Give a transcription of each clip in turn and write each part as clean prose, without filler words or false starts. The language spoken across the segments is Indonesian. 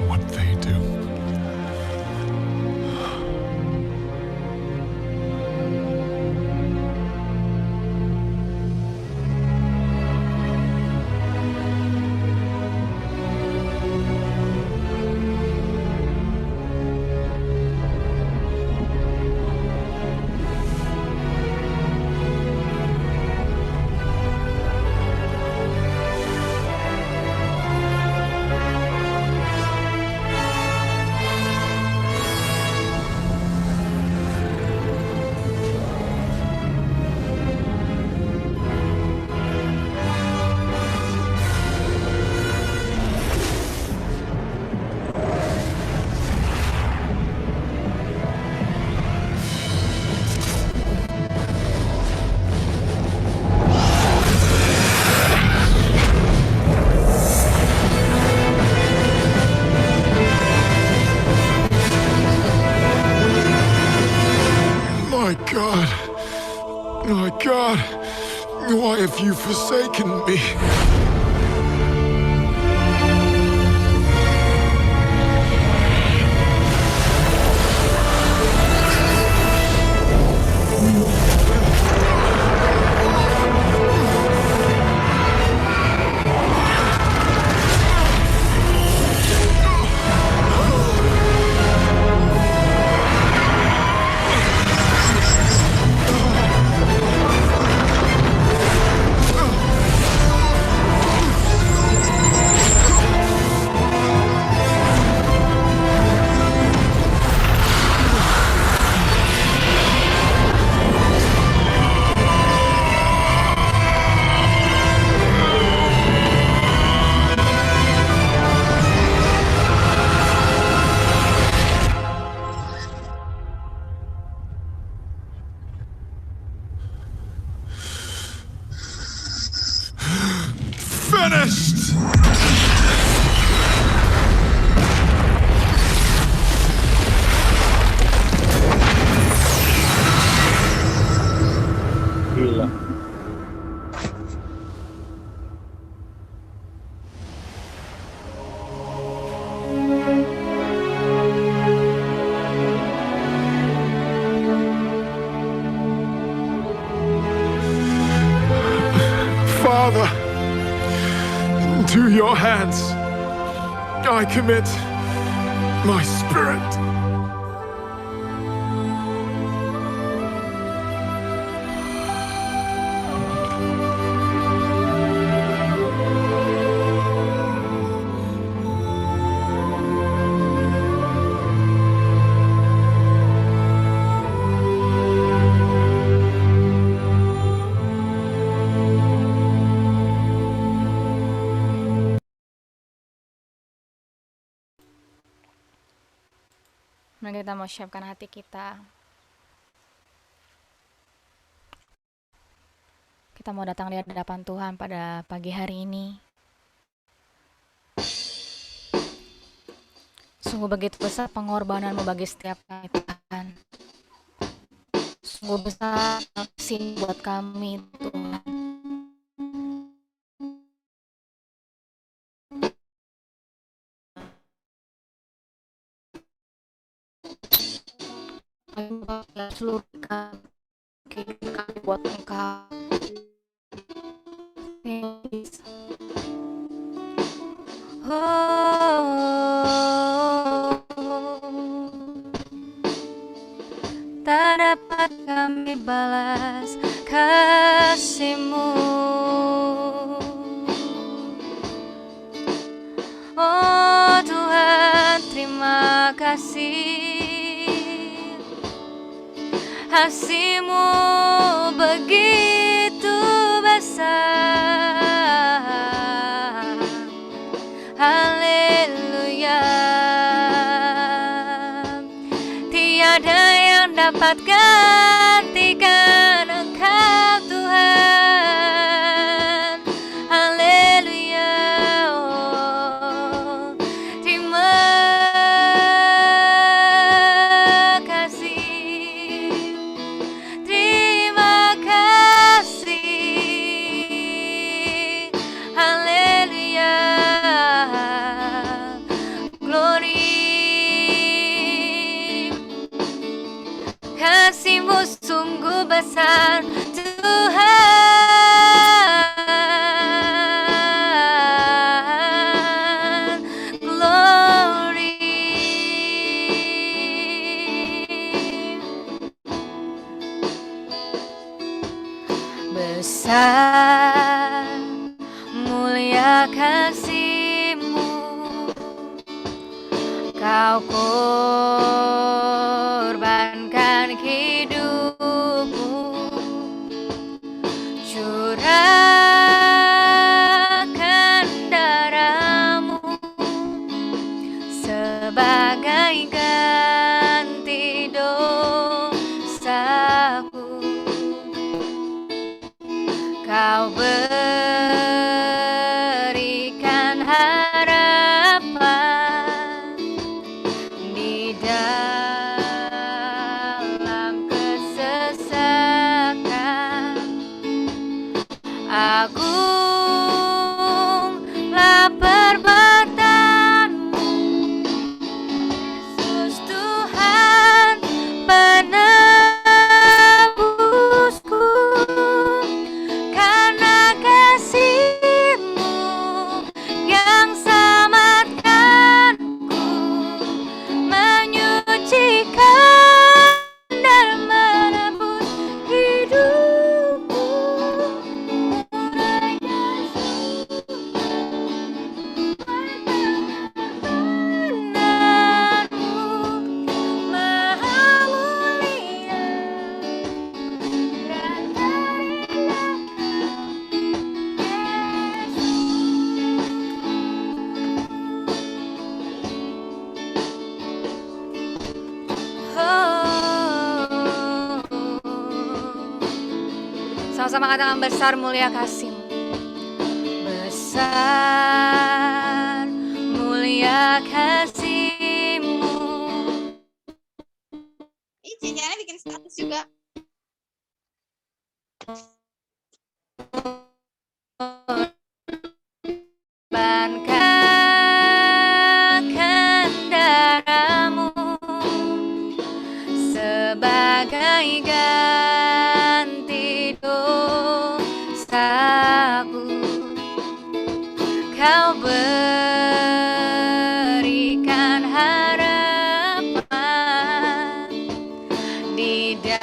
what they do. My God! My God! Why have you forsaken me? Finished! Gila. Father, into your hands I commit my spirit. Mari kita mau siapkan hati kita. Kita mau datang di hadapan Tuhan pada pagi hari ini. Sungguh begitu besar pengorbananmu bagi setiap kami, Tuhan. Sungguh besar kasih buat kami, Tuhan. Kami seluruh kehidupan kami buat Engkau. Yes. Oh, tak dapat kami balas kasih-Mu. Oh Tuhan, terima kasih. Kasih-Mu begitu besar. Haleluya. Tiada yang dapat gantikan Engkau, Tuhan. Haleluya. Oh, terima kasih. Terima kasih. Haleluya. Glory besar Tuhan, glory. Besar mulia kasih-Mu, Kau korbankan hidupmu, curahkan darahmu sebagai ganti dosaku. Kau berikan harapan di dalam kesesakan. Agunglah perbuatan-Mu, Yesus Tuhan penebusku. Karena kasih-Mu yang selamatkanku, menyucikan dan menebus hidupku. Kebenaran-Mu maha mulia dan terindah. Sama-sama katakan besar mulia kasih-Mu. Besar mulia kasih-Mu. Ih, Cincanya bikin status juga. Korbankan darahmu sebagai ganti dosaku. Kau berikan harapan di dalam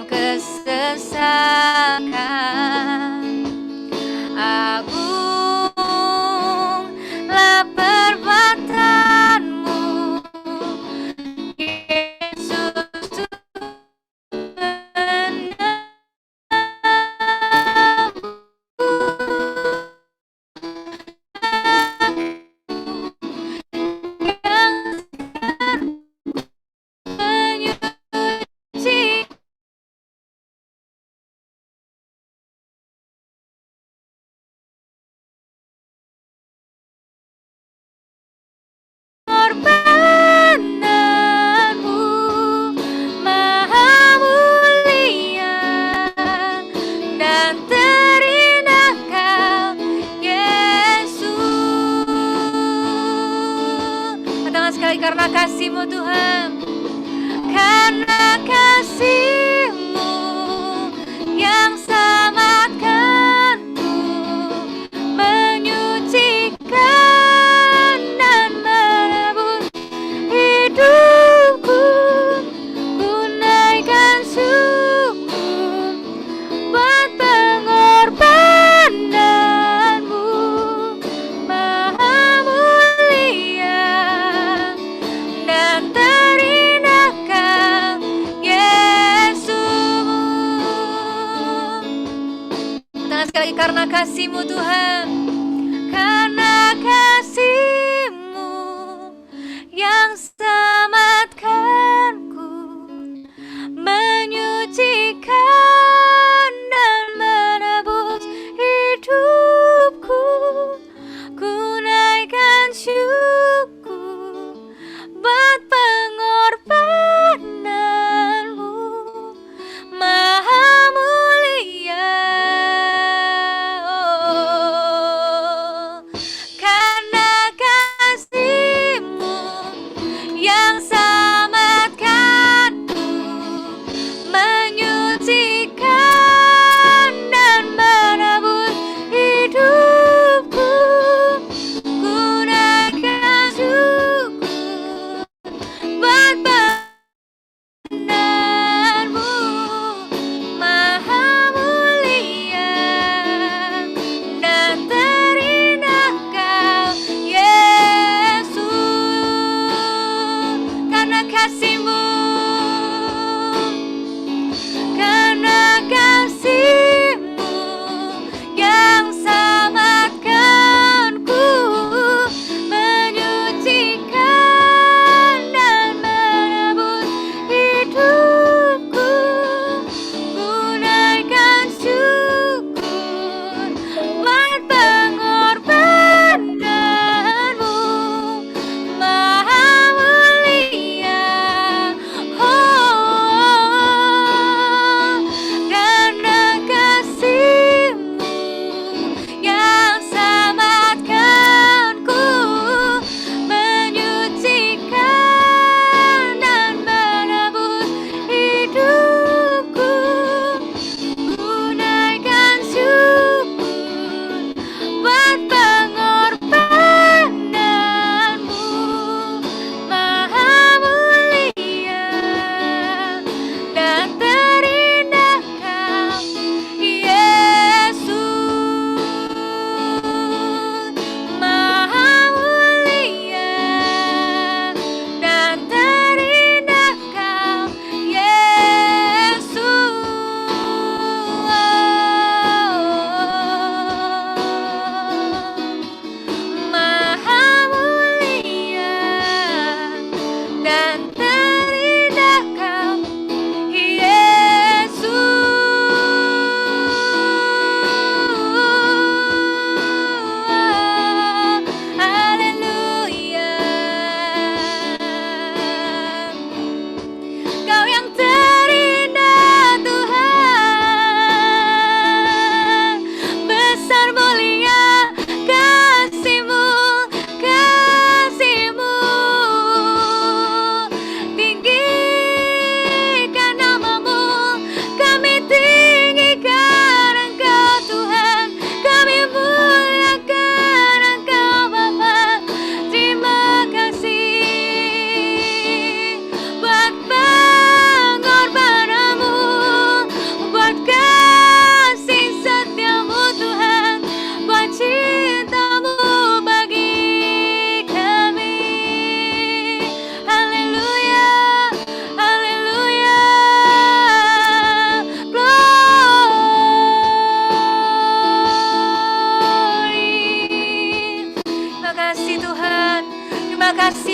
kesesakan. Agunglah perbuatan-Mu, Yesus menyucikan korban-Mu maha mulia dan terindah Kau, Yesus. Katakan sekali, karena kasih-Mu Tuhan, karena kasih-Mu yang selamatkanku, menyucikan dan menebus hidupku. Ku naikkan syukur buat pengorbanan-Mu maha mulia dan terindah Kau, Yesus. Tangan sekali, karena kasih-Mu Tuhan, karena kasih-Mu yang selamatkanku, menyucikan dan menebus hidupku. Ku naikkan syukur buat pengorbanan-Mu maha mulia. Oh,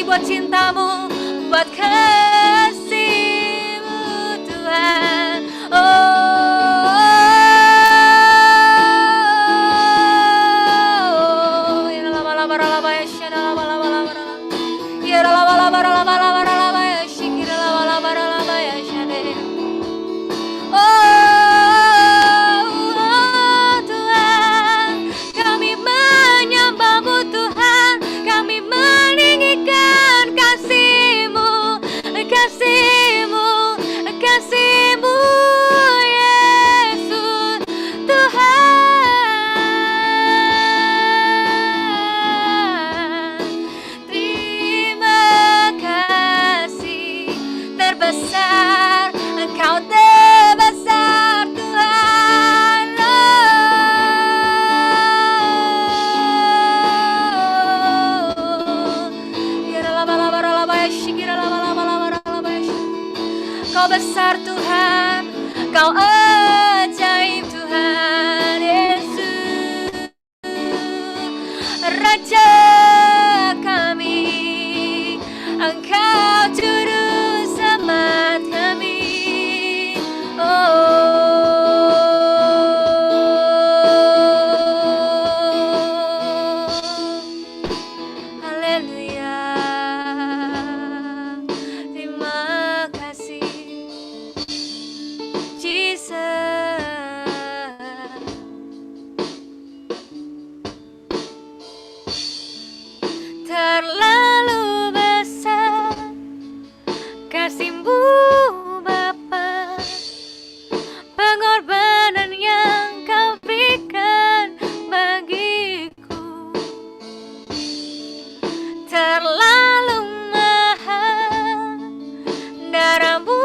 kasih, buat cintamu, buat kasihmu Tuhan. Kau besar Tuhan, Kau ajaib Tuhan Yesus, Raja kami, Engkau juru selamat kami. Haleluya, terima kasih terlalu besar kasih-Mu Bapa, pengorbanan yang Kau berikan bagiku terlalu mahal. Darah-Mu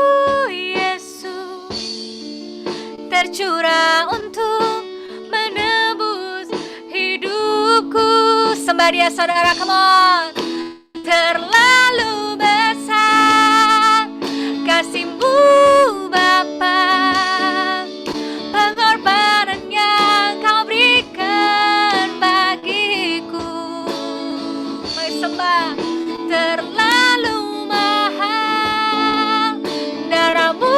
Yesus tercurah untuk menebus hidupku. Sembah Dia saudara, come on. Terlalu besar kasih-Mu Bapa, pengorbanan yang Kau berikan bagiku. Mari sembah. Terlalu mahal, darah-Mu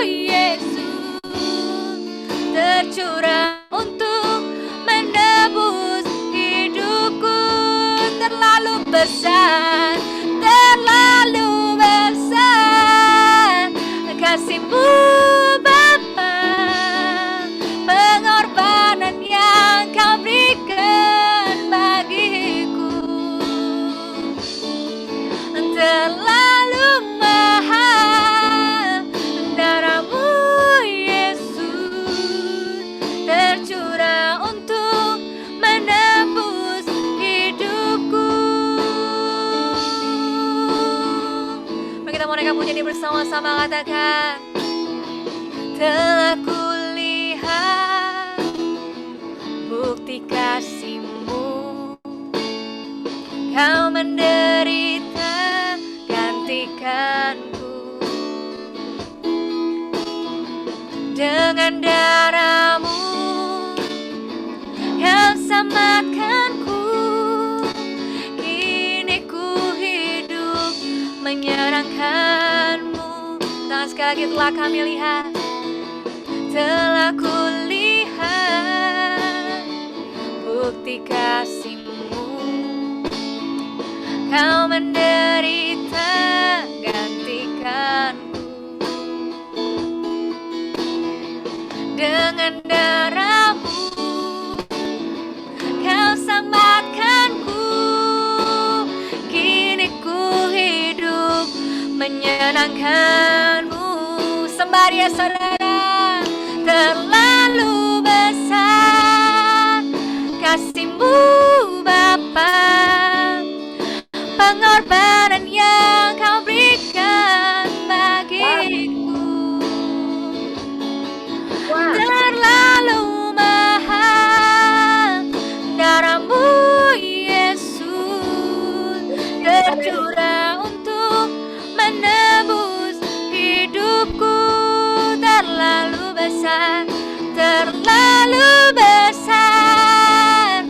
Yesus tercurah untuk menebus hidupku. Terlalu besar, terlalu besar kasih-Mu Bapa, pengorbanan yang Kau berikan bagiku. Terlalu mahal, darah-Mu Yesus tercurah untuk menebus hidupku. Mari kita mau naikkan pujian ini bersama-sama, katakan. Telah kulihat bukti kasih-Mu, Kau menderita gantikanku. Dengan darah-Mu Kau selamatkanku. Kini ku hidup menyenangkan-Mu. Nah, sekali lagi telah kami lihat, telah kulihat bukti kasih-Mu, Kau menderita gantikanku. Dengan darah-Mu Kau selamatkanku. Kini ku hidup menyenangkan-Mu. Sembah Dia saudara. Terlalu besar kasih-Mu Bapa, pengorbanan yang Kau berikan bagiku. Terlalu mahal, darah-Mu Yesus tercurah untuk menebus hidupku. Terlalu besar, terlalu besar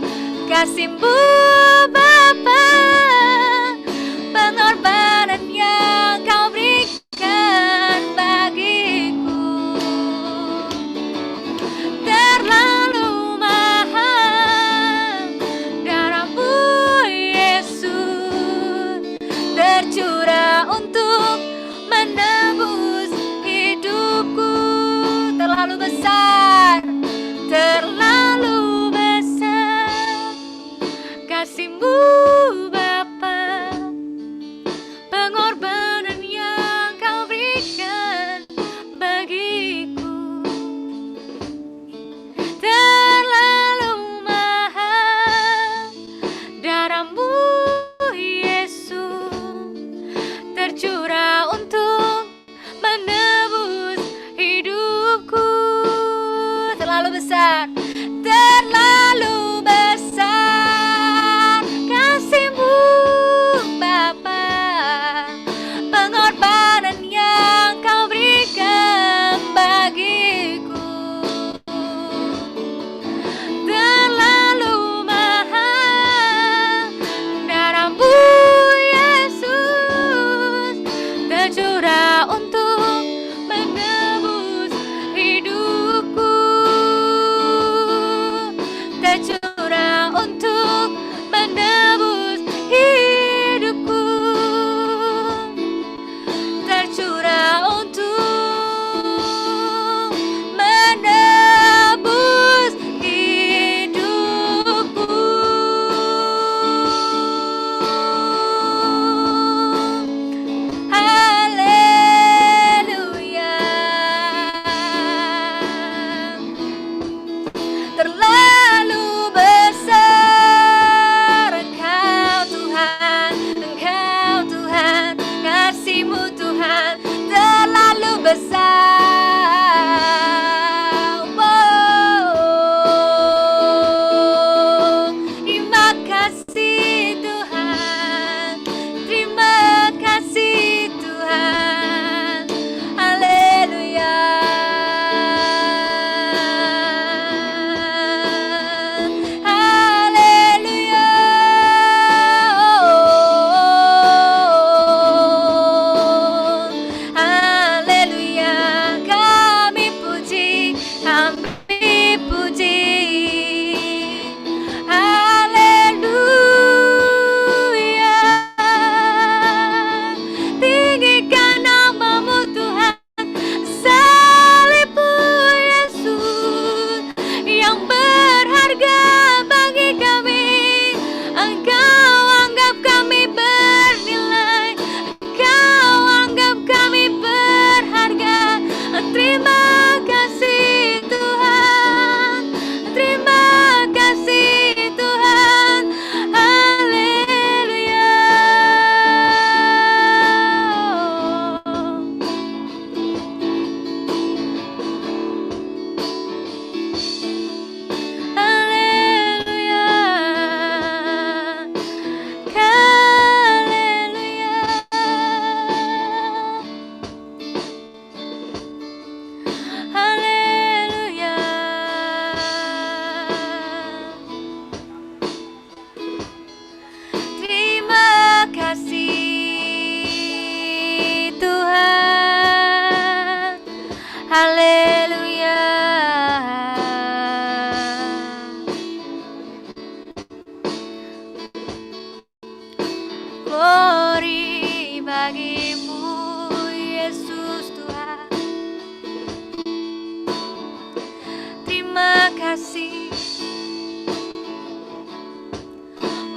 berharga bagi kami. Engkau anggap kami bernilai, Engkau anggap kami berharga. Terima kasih Tuhan, terima kasih Tuhan. Haleluya. Haleluya. Haleluya. Haleluya. Terima kasih Tuhan. Haleluya. Glory bagimu Yesus Tuhan. Terima kasih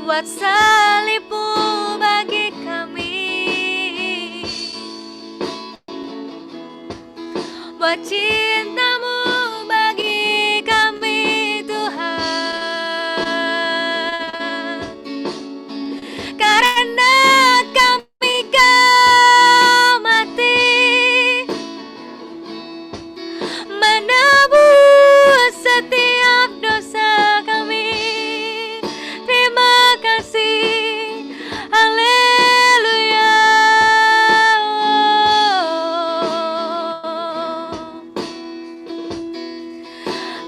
buat salibmu bagi kami, buat cintamu bagi kami Tuhan. Karena kami kau mati, menebus setiap dosa kami. Terima kasih. Haleluya.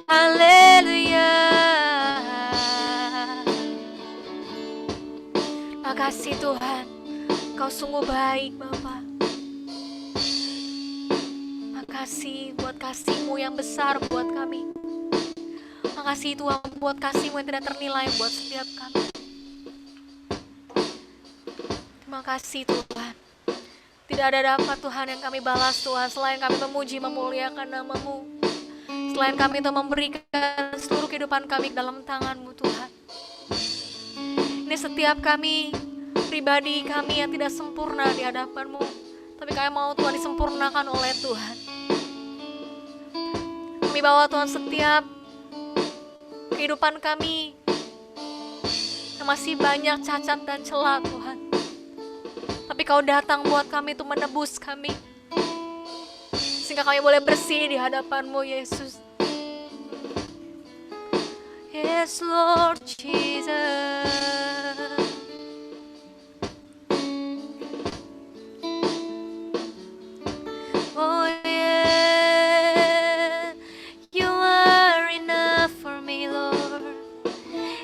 Haleluya. Makasih Tuhan, Kau sungguh baik Bapa. Makasih buat kasih-Mu yang besar buat kami. Makasih Tuhan buat kasih-Mu yang tidak ternilai buat setiap kami. Terima kasih Tuhan. Tidak ada dapat Tuhan yang kami balas Tuhan selain kami memuji memuliakan nama-Mu. Selain kami itu memberikan seluruh kehidupan kami dalam tangan-Mu Tuhan. Ini setiap kami, pribadi kami yang tidak sempurna di hadapan-Mu, tapi kami mau Tuhan disempurnakan oleh Tuhan. Kami bawa Tuhan setiap kehidupan kami yang masih banyak cacat dan celah Tuhan, tapi Kau datang buat kami untuk menebus kami, sehingga kami boleh bersih di hadapan-Mu Yesus. Yes Lord Jesus. Oh yeah, You are enough for me Lord,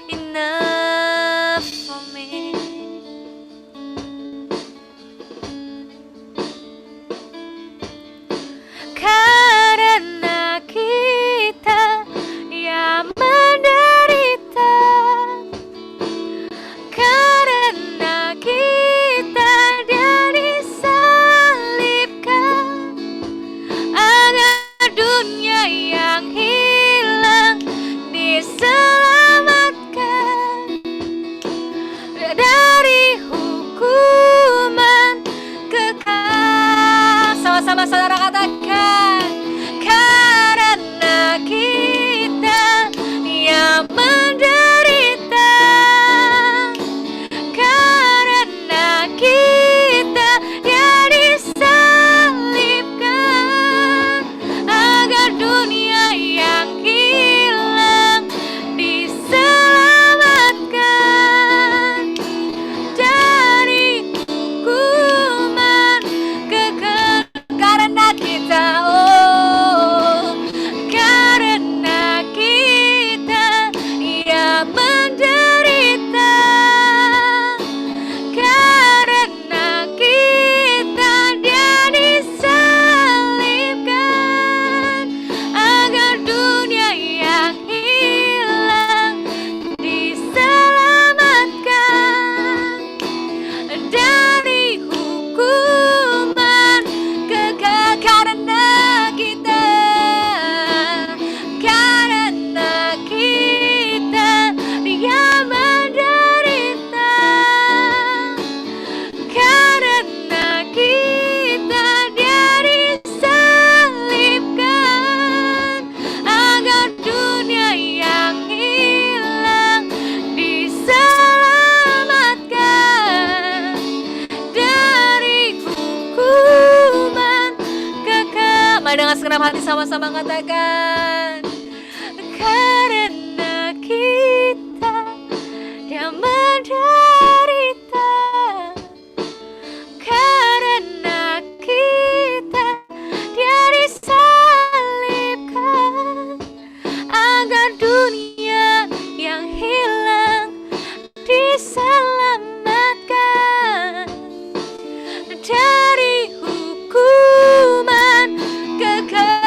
enough for me. Karena kita yang menderita, Boleh dengan segenap hati sama-sama katakan, karena kita dia menderita, karena kita dia disalibkan, agar dunia yang hilang diselamatkan dari hukuman kekal.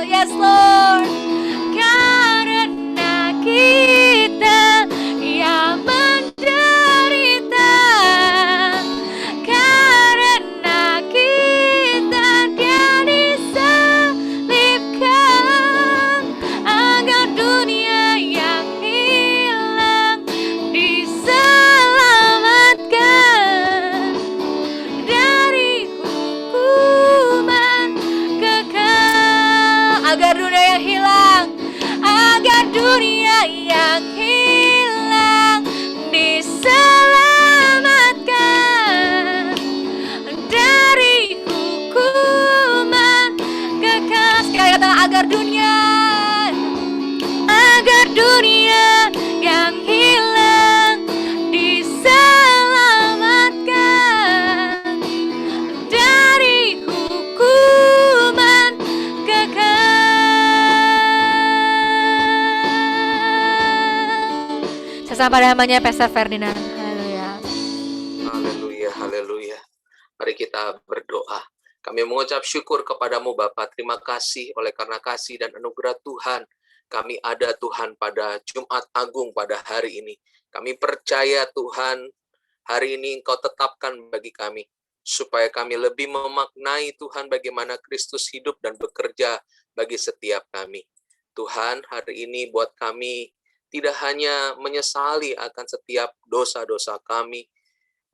Yes Lord, karena kita yang menderita, karena kita dia disalibkan, agar dunia yang hilang diselamatkan dari hukuman kekal. Agar dunia yang hilang, agar dunia yang hilang diselamatkan dari hukuman kekal. Sekali kata, agar dunia yang hilang diselamatkan dari hukuman kekal. Sesampai namanya Pastor Ferdinand. Haleluya. Haleluya, haleluya. Mari kita berdoa. Kami mengucap syukur kepadamu Bapa. Terima kasih oleh karena kasih dan anugerah Tuhan. Kami ada Tuhan pada Jumat Agung pada hari ini. Kami percaya Tuhan, hari ini Engkau tetapkan bagi kami. Supaya kami lebih memaknai Tuhan bagaimana Kristus hidup dan bekerja bagi setiap kami. Tuhan, hari ini buat kami tidak hanya menyesali akan setiap dosa-dosa kami,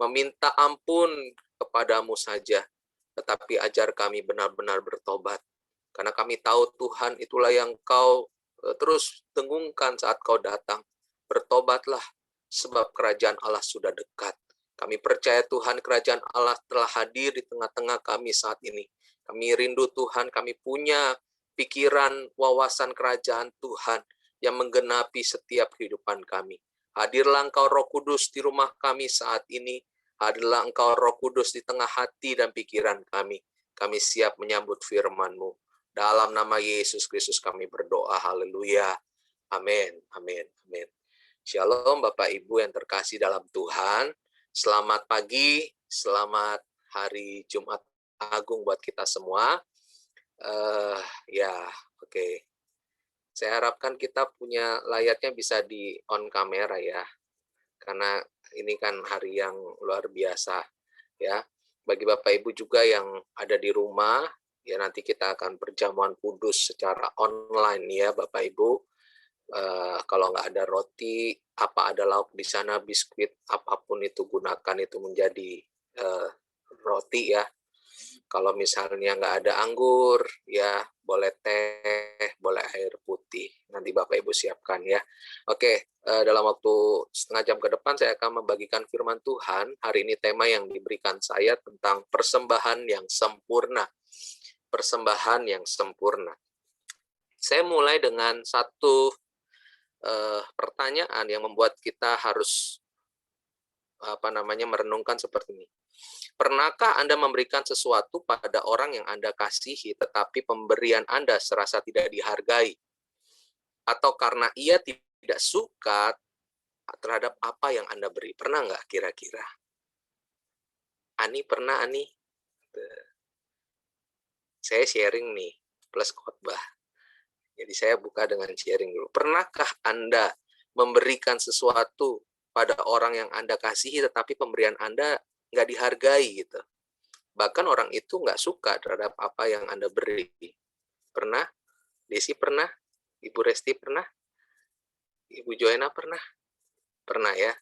meminta ampun kepadamu saja, tetapi ajar kami benar-benar bertobat. Karena kami tahu Tuhan itulah yang Kau terus dengungkan saat Kau datang. Bertobatlah, sebab kerajaan Allah sudah dekat. Kami percaya Tuhan kerajaan Allah telah hadir di tengah-tengah kami saat ini. Kami rindu Tuhan, kami punya pikiran, wawasan kerajaan Tuhan yang menggenapi setiap kehidupan kami. Hadirlah Engkau Roh Kudus di rumah kami saat ini. Hadirlah Engkau Roh Kudus di tengah hati dan pikiran kami. Kami siap menyambut firman-Mu. Dalam nama Yesus Kristus kami berdoa. Haleluya. Amin. Amin. Amin. Shalom Bapak Ibu yang terkasih dalam Tuhan. Selamat pagi. Selamat hari Jumat Agung buat kita semua. Oke. Saya harapkan kita punya layarnya bisa di on kamera ya. Karena ini kan hari yang luar biasa ya. Bagi Bapak Ibu juga yang ada di rumah, ya nanti kita akan perjamuan kudus secara online ya Bapak Ibu. Kalau nggak ada roti, apa ada lauk di sana, biskuit, apapun itu gunakan itu menjadi roti ya. Kalau misalnya nggak ada anggur, ya boleh teh, boleh air putih. Nanti Bapak Ibu siapkan ya. Oke, dalam waktu setengah jam ke depan saya akan membagikan firman Tuhan. Hari ini tema yang diberikan saya tentang persembahan yang sempurna. Persembahan yang sempurna. Saya mulai dengan satu pertanyaan yang membuat kita harus merenungkan seperti ini. Pernahkah Anda memberikan sesuatu pada orang yang Anda kasihi, tetapi pemberian Anda serasa tidak dihargai? Atau karena ia tidak suka terhadap apa yang Anda beri? Pernah nggak kira-kira? Ani, pernah Ani? Saya sharing nih, plus khotbah. Jadi saya buka dengan sharing dulu. Pernahkah Anda memberikan sesuatu pada orang yang Anda kasihi, tetapi pemberian Anda nggak dihargai gitu? Bahkan orang itu nggak suka terhadap apa yang Anda beri. Pernah? Desi pernah? Ibu Resti pernah? Ibu Joena pernah? Pernah ya?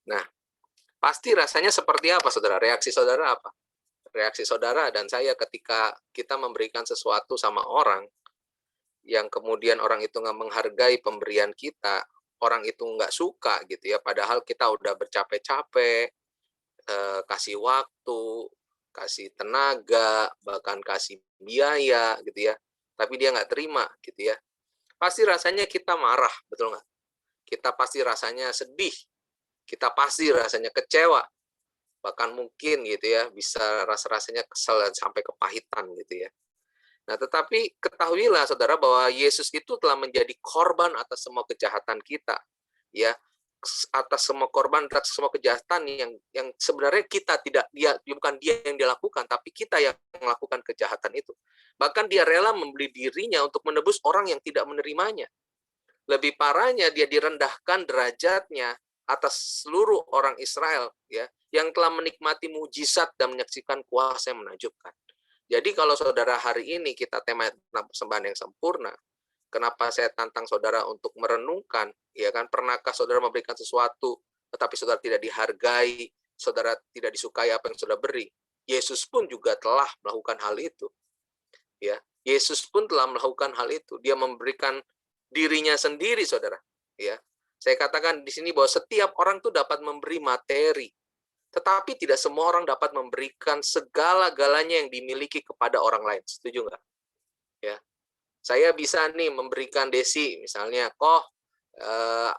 Nah, pasti rasanya seperti apa saudara? Reaksi saudara apa? Reaksi saudara dan saya ketika kita memberikan sesuatu sama orang, yang kemudian orang itu nggak menghargai pemberian kita, orang itu nggak suka gitu ya, padahal kita udah bercapek-capek, kasih waktu, kasih tenaga, bahkan kasih biaya gitu ya. Tapi dia nggak terima gitu ya. Pasti rasanya kita marah, betul nggak? Kita pasti rasanya sedih, kita pasti rasanya kecewa, bahkan mungkin gitu ya, bisa rasanya kesal dan sampai kepahitan gitu ya. Nah, tetapi ketahuilah saudara bahwa Yesus itu telah menjadi korban atas semua kejahatan kita, ya, atas semua korban, atas semua kejahatan yang sebenarnya kita tidak, bukan dia yang dilakukan, tapi kita yang melakukan kejahatan itu. Bahkan dia rela membeli dirinya untuk menebus orang yang tidak menerimanya. Lebih parahnya, dia direndahkan derajatnya atas seluruh orang Israel, ya, yang telah menikmati mujizat dan menyaksikan kuasa yang menakjubkan. Jadi kalau saudara hari ini kita tema tentang persembahan yang sempurna, kenapa saya tantang saudara untuk merenungkan, ya kan, pernahkah saudara memberikan sesuatu, tetapi saudara tidak dihargai, saudara tidak disukai apa yang saudara beri? Yesus pun juga telah melakukan hal itu. Ya, Yesus pun telah melakukan hal itu. Dia memberikan dirinya sendiri, saudara. Ya, saya katakan di sini bahwa setiap orang tuh dapat memberi materi, tetapi tidak semua orang dapat memberikan segala-galanya yang dimiliki kepada orang lain. Setuju nggak? Ya, saya bisa nih memberikan Desi, misalnya,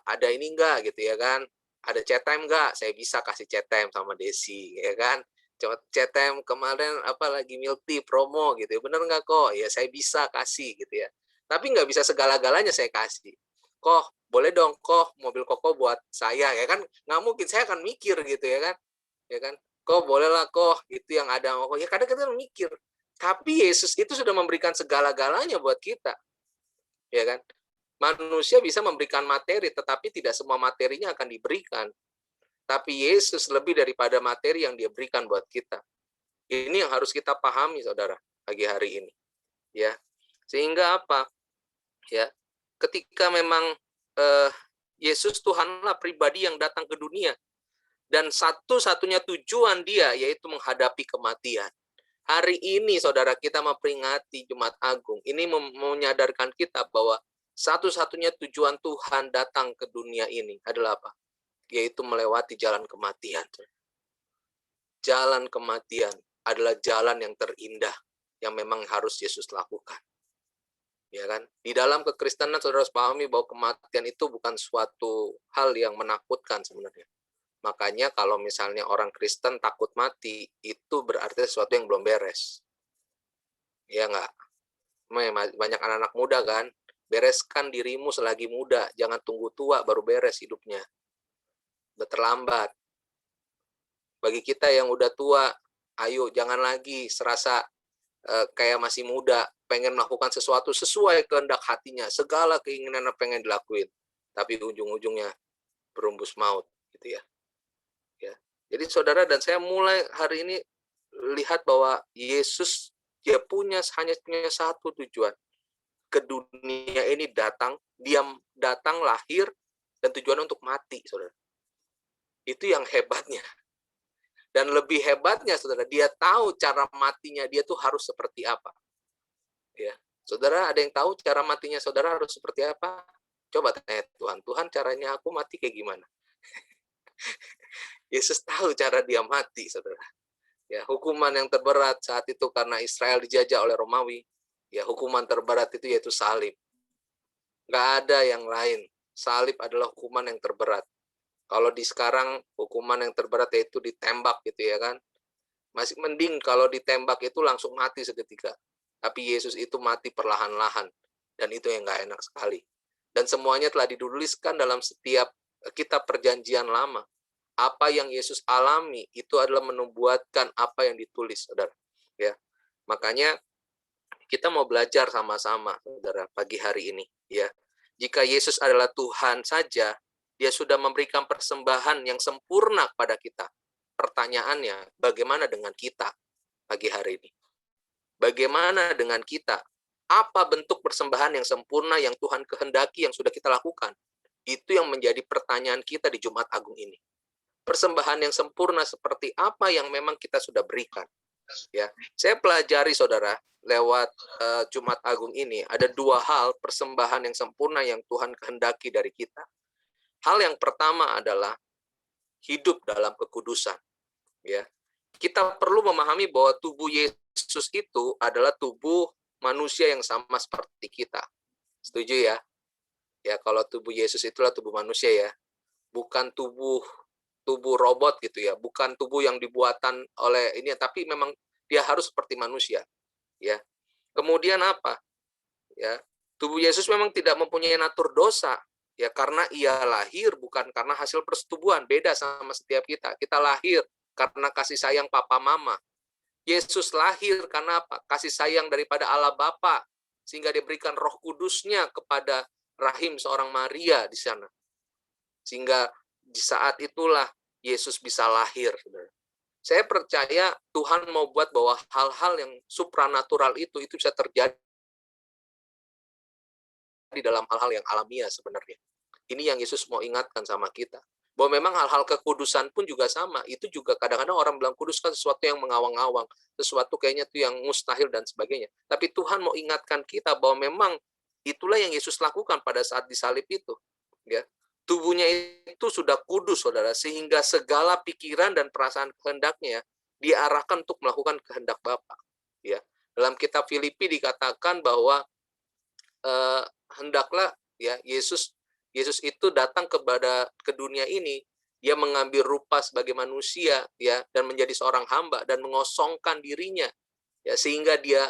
ada ini enggak gitu ya kan? Ada chat time enggak? Saya bisa kasih chat time sama Desi, ya kan? Chat time kemarin lagi milk tea promo gitu ya, bener nggak kok? Ya saya bisa kasih gitu ya. Tapi nggak bisa segala-galanya saya kasih. Boleh dong mobil koko buat saya, ya kan? Nggak mungkin, saya akan mikir gitu ya kan? Ya kan? Boleh lah itu yang ada. Ya kadang kita mikir. Tapi Yesus itu sudah memberikan segala-galanya buat kita. Ya kan? Manusia bisa memberikan materi, tetapi tidak semua materinya akan diberikan. Tapi Yesus lebih daripada materi yang dia berikan buat kita. Ini yang harus kita pahami, saudara, pagi hari ini. Ya, sehingga apa? Ya, ketika memang Yesus Tuhanlah pribadi yang datang ke dunia, dan satu-satunya tujuan dia yaitu menghadapi kematian. Hari ini, saudara, kita memperingati Jumat Agung. Ini menyadarkan kita bahwa satu-satunya tujuan Tuhan datang ke dunia ini adalah apa? Yaitu melewati jalan kematian. Jalan kematian adalah jalan yang terindah yang memang harus Yesus lakukan. Ya kan? Di dalam kekristenan saudara harus pahami bahwa kematian itu bukan suatu hal yang menakutkan sebenarnya. Makanya kalau misalnya orang Kristen takut mati, itu berarti sesuatu yang belum beres. Ya enggak? Banyak anak-anak muda kan, bereskan dirimu selagi muda, jangan tunggu tua baru beres hidupnya. Udah terlambat. Bagi kita yang udah tua, ayo jangan lagi serasa kayak masih muda, pengen melakukan sesuatu sesuai kehendak hatinya, segala keinginan pengen dilakuin, tapi ujung-ujungnya berumbus maut, gitu ya. Jadi saudara dan saya mulai hari ini lihat bahwa Yesus dia hanya punya satu tujuan. Ke dunia ini datang, dia datang lahir dan tujuan untuk mati, saudara. Itu yang hebatnya. Dan lebih hebatnya, saudara, dia tahu cara matinya dia tuh harus seperti apa. Ya, saudara, ada yang tahu cara matinya saudara harus seperti apa? Coba tanya Tuhan, caranya aku mati kayak gimana? Yesus tahu cara dia mati, saudara. Ya, hukuman yang terberat saat itu karena Israel dijajah oleh Romawi. Ya, hukuman terberat itu yaitu salib. Nggak ada yang lain. Salib adalah hukuman yang terberat. Kalau di sekarang hukuman yang terberat yaitu ditembak gitu ya kan. Masih mending kalau ditembak itu langsung mati seketika. Tapi Yesus itu mati perlahan-lahan. Dan itu yang nggak enak sekali. Dan semuanya telah dituliskan dalam setiap kitab perjanjian lama. Apa yang Yesus alami itu adalah menubuatkan apa yang ditulis, saudara. Ya, makanya kita mau belajar sama-sama, saudara, pagi hari ini. Ya, jika Yesus adalah Tuhan saja, dia sudah memberikan persembahan yang sempurna kepada kita. Pertanyaannya, bagaimana dengan kita pagi hari ini? Bagaimana dengan kita? Apa bentuk persembahan yang sempurna yang Tuhan kehendaki yang sudah kita lakukan? Itu yang menjadi pertanyaan kita di Jumat Agung ini. Persembahan yang sempurna seperti apa yang memang kita sudah berikan. Ya, saya pelajari, saudara, lewat Jumat Agung ini ada dua hal persembahan yang sempurna yang Tuhan kehendaki dari kita. Hal yang pertama adalah hidup dalam kekudusan. Ya. Kita perlu memahami bahwa tubuh Yesus itu adalah tubuh manusia yang sama seperti kita. Setuju ya? Ya, kalau tubuh Yesus itulah tubuh manusia ya. Bukan tubuh robot gitu ya, bukan tubuh yang dibuatan oleh ini, tapi memang dia harus seperti manusia, ya. Kemudian apa? Ya, tubuh Yesus memang tidak mempunyai natur dosa, ya, karena ia lahir bukan karena hasil persetubuhan, beda sama setiap kita. Kita lahir karena kasih sayang papa mama. Yesus lahir karena apa? Kasih sayang daripada Allah Bapa, sehingga diberikan Roh Kudusnya kepada rahim seorang Maria di sana. Sehingga di saat itulah Yesus bisa lahir. Saya percaya Tuhan mau buat bahwa hal-hal yang supranatural itu bisa terjadi di dalam hal-hal yang alamiah sebenarnya. Ini yang Yesus mau ingatkan sama kita. Bahwa memang hal-hal kekudusan pun juga sama. Itu juga kadang-kadang orang bilang kudus kan sesuatu yang mengawang-awang. Sesuatu kayaknya itu yang mustahil dan sebagainya. Tapi Tuhan mau ingatkan kita bahwa memang itulah yang Yesus lakukan pada saat disalib itu. Ya. Tubuhnya itu sudah kudus, saudara, sehingga segala pikiran dan perasaan kehendaknya diarahkan untuk melakukan kehendak Bapa. Ya, dalam kitab Filipi dikatakan bahwa hendaklah ya Yesus itu datang ke dunia ini, dia mengambil rupa sebagai manusia ya dan menjadi seorang hamba dan mengosongkan dirinya ya sehingga dia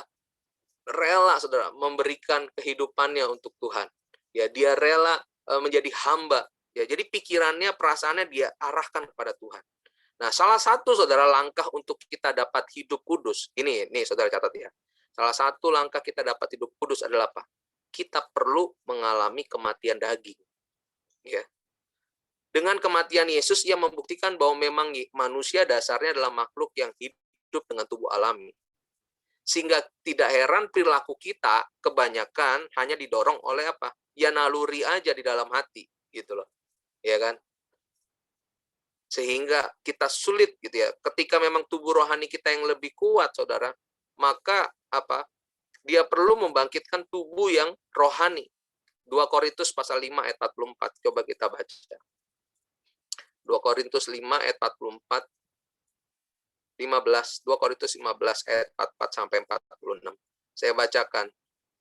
rela, saudara, memberikan kehidupannya untuk Tuhan. Ya, dia rela menjadi hamba. Ya, jadi pikirannya, perasaannya dia arahkan kepada Tuhan. Nah, salah satu, saudara, langkah untuk kita dapat hidup kudus, ini saudara catat ya. Salah satu langkah kita dapat hidup kudus adalah apa? Kita perlu mengalami kematian daging. Ya. Dengan kematian Yesus, ia membuktikan bahwa memang manusia dasarnya adalah makhluk yang hidup dengan tubuh alami. Sehingga tidak heran perilaku kita kebanyakan hanya didorong oleh apa? Ya naluri aja di dalam hati, gitu loh. Ya kan? Sehingga kita sulit gitu ya. Ketika memang tubuh rohani kita yang lebih kuat, saudara, maka apa? Dia perlu membangkitkan tubuh yang rohani. 2 Korintus pasal 5 ayat 44. Coba kita baca. 2 Korintus 5 ayat 44. 2 Korintus 15 ayat 44 sampai 46. Saya bacakan.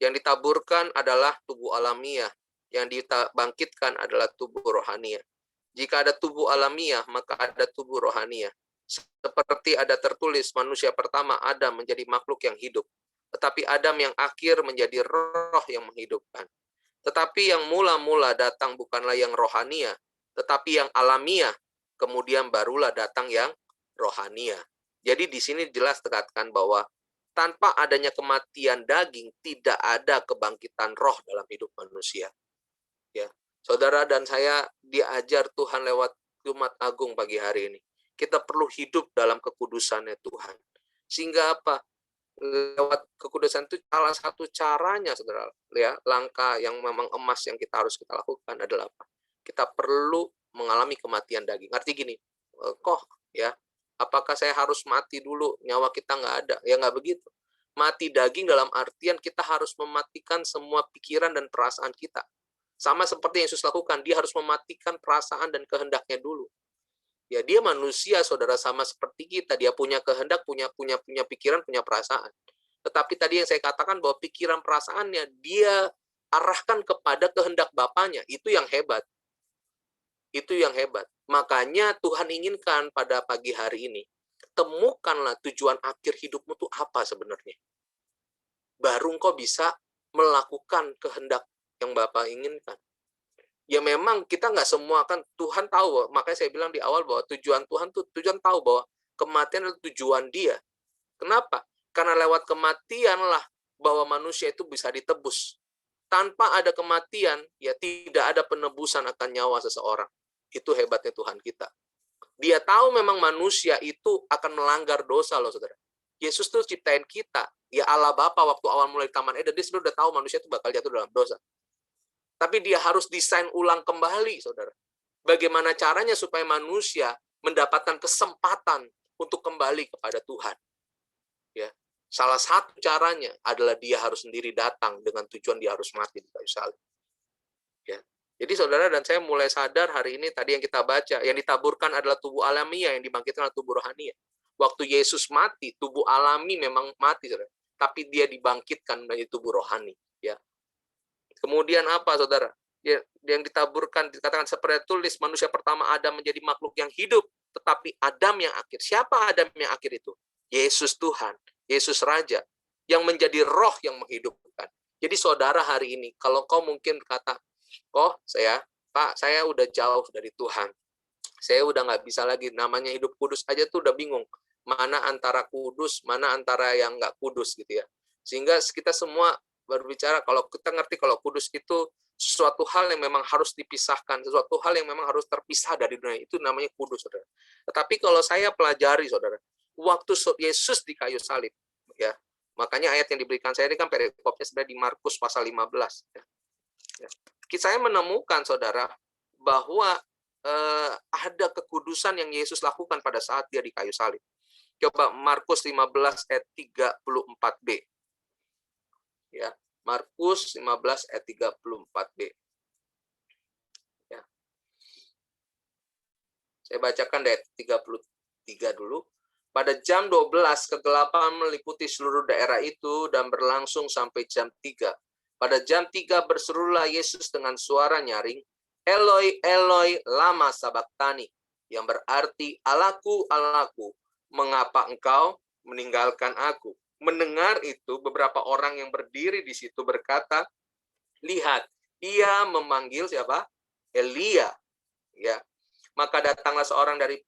Yang ditaburkan adalah tubuh alamiah, yang dibangkitkan adalah tubuh rohaniah. Jika ada tubuh alamiah, maka ada tubuh rohaniah. Seperti ada tertulis, manusia pertama Adam menjadi makhluk yang hidup, tetapi Adam yang akhir menjadi roh yang menghidupkan. Tetapi yang mula-mula datang bukanlah yang rohaniah, tetapi yang alamiah, kemudian barulah datang yang rohaniah. Jadi di sini jelas dikatakan bahwa tanpa adanya kematian daging, tidak ada kebangkitan roh dalam hidup manusia. Ya, saudara dan saya diajar Tuhan lewat Jumat Agung pagi hari ini. Kita perlu hidup dalam kekudusannya Tuhan. Sehingga apa? Lewat kekudusan itu salah satu caranya, saudara. Ya, langkah yang memang emas yang kita harus kita lakukan adalah apa? Kita perlu mengalami kematian daging. Arti gini, ya. Apakah saya harus mati dulu, nyawa kita nggak ada? Ya nggak begitu. Mati daging dalam artian kita harus mematikan semua pikiran dan perasaan kita. Sama seperti yang Yesus lakukan, dia harus mematikan perasaan dan kehendaknya dulu. Ya, dia manusia, saudara, sama seperti kita. Dia punya kehendak, punya pikiran, punya perasaan. Tetapi tadi yang saya katakan bahwa pikiran perasaannya dia arahkan kepada kehendak Bapaknya. Itu yang hebat. Itu yang hebat. Makanya Tuhan inginkan pada pagi hari ini, temukanlah tujuan akhir hidupmu itu apa sebenarnya. Baru engkau bisa melakukan kehendak yang Bapa inginkan. Ya memang kita nggak semua kan, Tuhan tahu, makanya saya bilang di awal bahwa tujuan Tuhan tahu bahwa kematian adalah tujuan dia. Kenapa? Karena lewat kematianlah bahwa manusia itu bisa ditebus. Tanpa ada kematian, ya tidak ada penebusan akan nyawa seseorang. Itu hebatnya Tuhan kita. Dia tahu memang manusia itu akan melanggar dosa loh, saudara. Yesus tuh ciptain kita. Ya Allah Bapa waktu awal mulai Taman Eden, dia sudah tahu manusia itu bakal jatuh dalam dosa. Tapi dia harus desain ulang kembali, saudara. Bagaimana caranya supaya manusia mendapatkan kesempatan untuk kembali kepada Tuhan. Ya, salah satu caranya adalah dia harus sendiri datang dengan tujuan dia harus mati di kayu salib. Ya. Jadi saudara dan saya mulai sadar hari ini tadi yang kita baca, yang ditaburkan adalah tubuh alamiah, yang dibangkitkan adalah tubuh rohania. Waktu Yesus mati, tubuh alami memang mati, saudara. Tapi dia dibangkitkan dari tubuh rohani. Ya. Kemudian apa, saudara? Ya, yang ditaburkan, dikatakan seperti tulis, manusia pertama Adam menjadi makhluk yang hidup, tetapi Adam yang akhir. Siapa Adam yang akhir itu? Yesus Tuhan, Yesus Raja, yang menjadi roh yang menghidupkan. Jadi saudara hari ini, kalau kau mungkin kata, oh Pak, saya udah jauh dari Tuhan. Saya udah nggak bisa lagi, namanya hidup kudus aja tuh udah bingung. Mana antara kudus, mana antara yang nggak kudus gitu ya. Sehingga kita semua berbicara, kalau kita ngerti kalau kudus itu sesuatu hal yang memang harus dipisahkan, sesuatu hal yang memang harus terpisah dari dunia, itu namanya kudus, saudara. Tetapi kalau saya pelajari, saudara, waktu Yesus di kayu salib, ya, makanya ayat yang diberikan saya ini kan perikopnya sebenarnya di Markus pasal 15. Ya. Saya menemukan, saudara, bahwa ada kekudusan yang Yesus lakukan pada saat dia di kayu salib. Coba Markus 15 ayat 34b. Ya, Markus 15 ayat 34b. Ya. Saya bacakan dari 33 dulu. Pada jam 12 kegelapan meliputi seluruh daerah itu dan berlangsung sampai jam 3. Pada jam 3 berserulah Yesus dengan suara nyaring, Eloi, Eloi, lama sabachthani, yang berarti Allahku, Allahku, mengapa engkau meninggalkan aku? Mendengar itu, beberapa orang yang berdiri di situ berkata, lihat, ia memanggil siapa? Elia. Ya. Maka datanglah seorang dari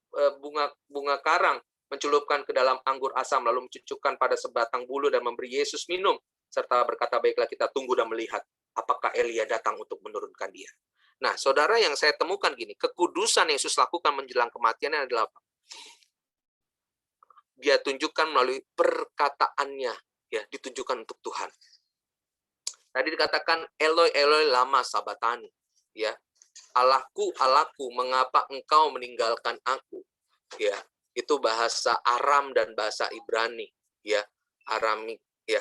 bunga karang, mencelupkan ke dalam anggur asam, lalu mencucukkan pada sebatang bulu dan memberi Yesus minum, serta berkata, baiklah kita tunggu dan melihat apakah Elia datang untuk menurunkan dia. Nah, saudara, yang saya temukan gini, kekudusan Yesus lakukan menjelang kematiannya adalah apa? Dia tunjukkan melalui perkataannya, ya, ditunjukkan untuk Tuhan. Tadi dikatakan Eloi, Eloi, lama sabachthani, ya. Allahku, Allahku, mengapa engkau meninggalkan aku? Ya, itu bahasa Aram dan bahasa Ibrani, ya, Aramik, ya.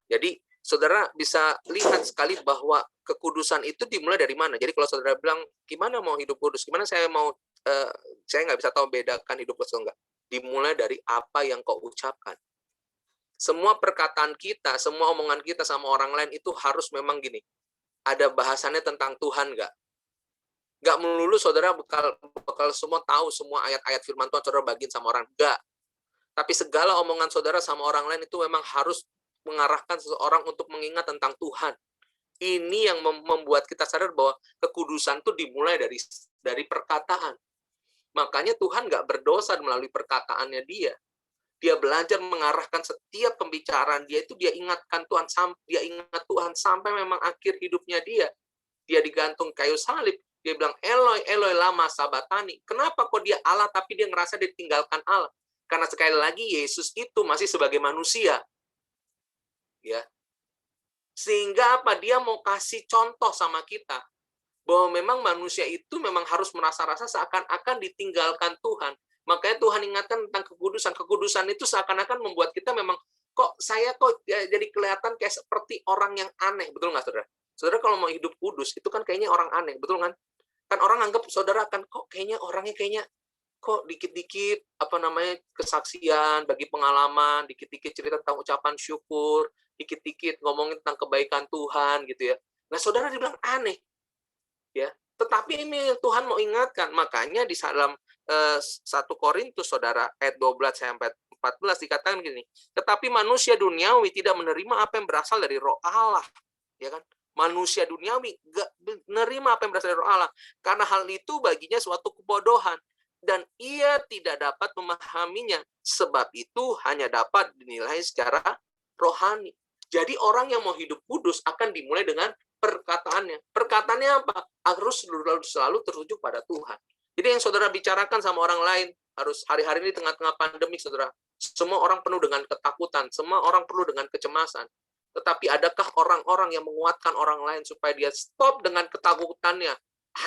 Jadi saudara bisa lihat sekali bahwa kekudusan itu dimulai dari mana. Jadi kalau saudara bilang, gimana mau hidup kudus? Gimana saya mau, saya nggak bisa tahu bedakan hidup kudus atau enggak. Dimulai dari apa yang kau ucapkan. Semua perkataan kita, semua omongan kita sama orang lain itu harus memang gini. Ada bahasannya tentang Tuhan nggak? Nggak melulu saudara bakal semua tahu semua ayat-ayat firman Tuhan saudara bagiin sama orang. Nggak. Tapi segala omongan saudara sama orang lain itu memang harus mengarahkan seseorang untuk mengingat tentang Tuhan. Ini yang membuat kita sadar bahwa kekudusan itu dimulai dari perkataan. Makanya Tuhan nggak berdosa melalui perkataannya dia. Dia belajar mengarahkan setiap pembicaraan dia itu, dia ingatkan Tuhan, dia ingat Tuhan sampai memang akhir hidupnya dia. Dia digantung kayu salib. Dia bilang, Eloi, Eloi, lama sabachthani. Kenapa kok dia Allah tapi dia ngerasa ditinggalkan Allah? Karena sekali lagi Yesus itu masih sebagai manusia. Ya. Sehingga apa? Dia mau kasih contoh sama kita. Bahwa memang manusia itu memang harus merasa-rasa seakan-akan ditinggalkan Tuhan. Makanya Tuhan ingatkan tentang kekudusan. Kekudusan itu seakan-akan membuat kita memang, kok saya kok jadi kelihatan kayak seperti orang yang aneh. Betul nggak, saudara? Saudara kalau mau hidup kudus, itu kan kayaknya orang aneh. Betul kan? Kan orang anggap saudara kan, kok kayaknya orangnya kayaknya, kok dikit-dikit, kesaksian, bagi pengalaman, dikit-dikit cerita tentang ucapan syukur, dikit-dikit ngomongin tentang kebaikan Tuhan, gitu ya. Nah, saudara dibilang aneh. Ya, tetapi ini Tuhan mau ingatkan, makanya di dalam 1 Korintus saudara ayat 12 sampai 14 dikatakan gini, tetapi manusia duniawi tidak menerima apa yang berasal dari Roh Allah, ya kan? Manusia duniawi enggak menerima apa yang berasal dari Roh Allah, karena hal itu baginya suatu kebodohan dan ia tidak dapat memahaminya, sebab itu hanya dapat dinilai secara rohani. Jadi orang yang mau hidup kudus akan dimulai dengan perkataannya. Perkataannya apa? Harus selalu tertuju pada Tuhan. Jadi yang saudara bicarakan sama orang lain, harus hari-hari ini tengah-tengah pandemi, saudara, semua orang penuh dengan ketakutan, semua orang penuh dengan kecemasan. Tetapi adakah orang-orang yang menguatkan orang lain supaya dia stop dengan ketakutannya?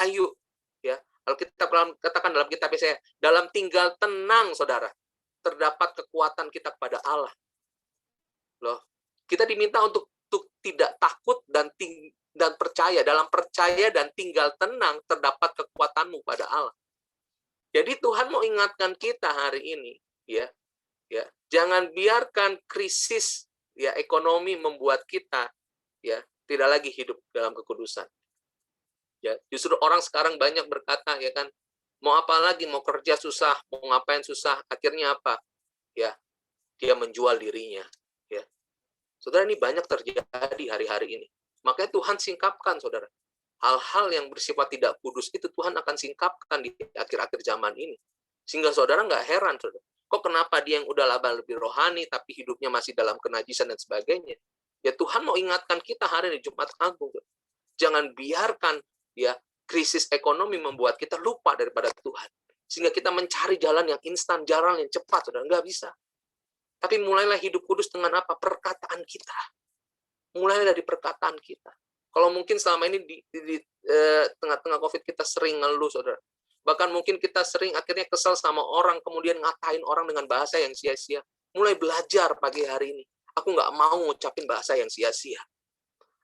Ayo, ya. Alkitab katakan dalam kitab Yesaya, dalam tinggal tenang, saudara, terdapat kekuatan kita kepada Allah. Loh, kita diminta untuk tidak takut dan dan percaya. Dalam percaya dan tinggal tenang terdapat kekuatanmu pada Allah. Jadi Tuhan mau ingatkan kita hari ini, ya, jangan biarkan krisis ya ekonomi membuat kita ya tidak lagi hidup dalam kekudusan. Ya, justru orang sekarang banyak berkata ya kan, mau apa lagi, mau kerja susah, mau ngapain susah, akhirnya apa? Ya, dia menjual dirinya. Ya, saudara, ini banyak terjadi hari-hari ini. Makanya Tuhan singkapkan, saudara. Hal-hal yang bersifat tidak kudus itu Tuhan akan singkapkan di akhir-akhir zaman ini. Sehingga saudara nggak heran, saudara. Kok kenapa dia yang udah laba lebih rohani, tapi hidupnya masih dalam kenajisan dan sebagainya? Ya Tuhan mau ingatkan kita hari ini Jumat Agung. Jangan biarkan ya krisis ekonomi membuat kita lupa daripada Tuhan. Sehingga kita mencari jalan yang instan, jalan yang cepat, saudara. Nggak bisa. Tapi mulailah hidup kudus dengan apa? Perkataan kita. Mulailah dari perkataan kita. Kalau mungkin selama ini di tengah-tengah COVID kita sering ngeluh, saudara. Bahkan mungkin kita sering akhirnya kesal sama orang, kemudian ngatain orang dengan bahasa yang sia-sia. Mulai belajar pagi hari ini. Aku nggak mau ngucapin bahasa yang sia-sia.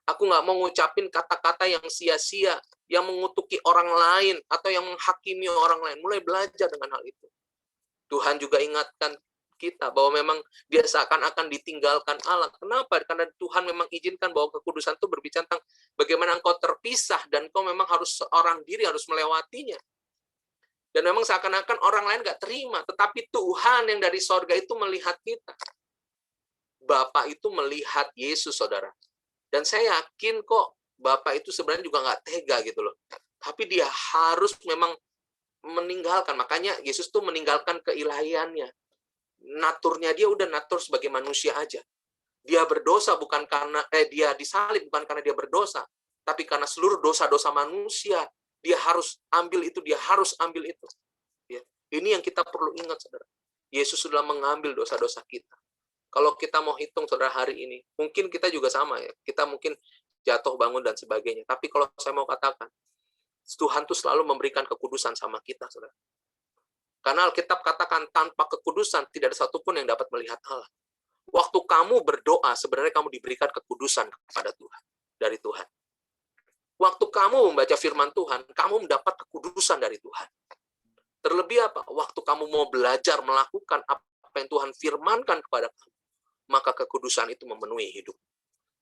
Aku nggak mau ngucapin kata-kata yang sia-sia, yang mengutuki orang lain, atau yang menghakimi orang lain. Mulai belajar dengan hal itu. Tuhan juga ingatkan kita bahwa memang dia seakan-akan ditinggalkan Allah. Kenapa? Karena Tuhan memang izinkan bahwa kekudusan itu berbicara tentang bagaimana engkau terpisah, dan engkau memang harus seorang diri, harus melewatinya. Dan memang seakan-akan orang lain nggak terima, tetapi Tuhan yang dari sorga itu melihat kita. Bapa itu melihat Yesus, saudara. Dan saya yakin kok Bapak itu sebenarnya juga nggak tega gitu loh. Tapi dia harus memang meninggalkan. Makanya Yesus tuh meninggalkan keilahiannya. Naturnya dia udah natur sebagai manusia aja. Dia berdosa bukan karena dia disalib bukan karena dia berdosa, tapi karena seluruh dosa-dosa manusia. Dia harus ambil itu, dia harus ambil itu. Ya. Ini yang kita perlu ingat, saudara. Yesus sudah mengambil dosa-dosa kita. Kalau kita mau hitung, saudara, hari ini, mungkin kita juga sama ya. Kita mungkin jatuh bangun dan sebagainya. Tapi kalau saya mau katakan, Tuhan tuh selalu memberikan kekudusan sama kita, saudara. Karena Alkitab katakan tanpa kekudusan tidak ada satupun yang dapat melihat Allah. Waktu kamu berdoa, sebenarnya kamu diberikan kekudusan kepada Tuhan, dari Tuhan. Waktu kamu membaca firman Tuhan, kamu mendapat kekudusan dari Tuhan. Terlebih apa? Waktu kamu mau belajar melakukan apa yang Tuhan firmankan kepada kamu, maka kekudusan itu memenuhi hidup.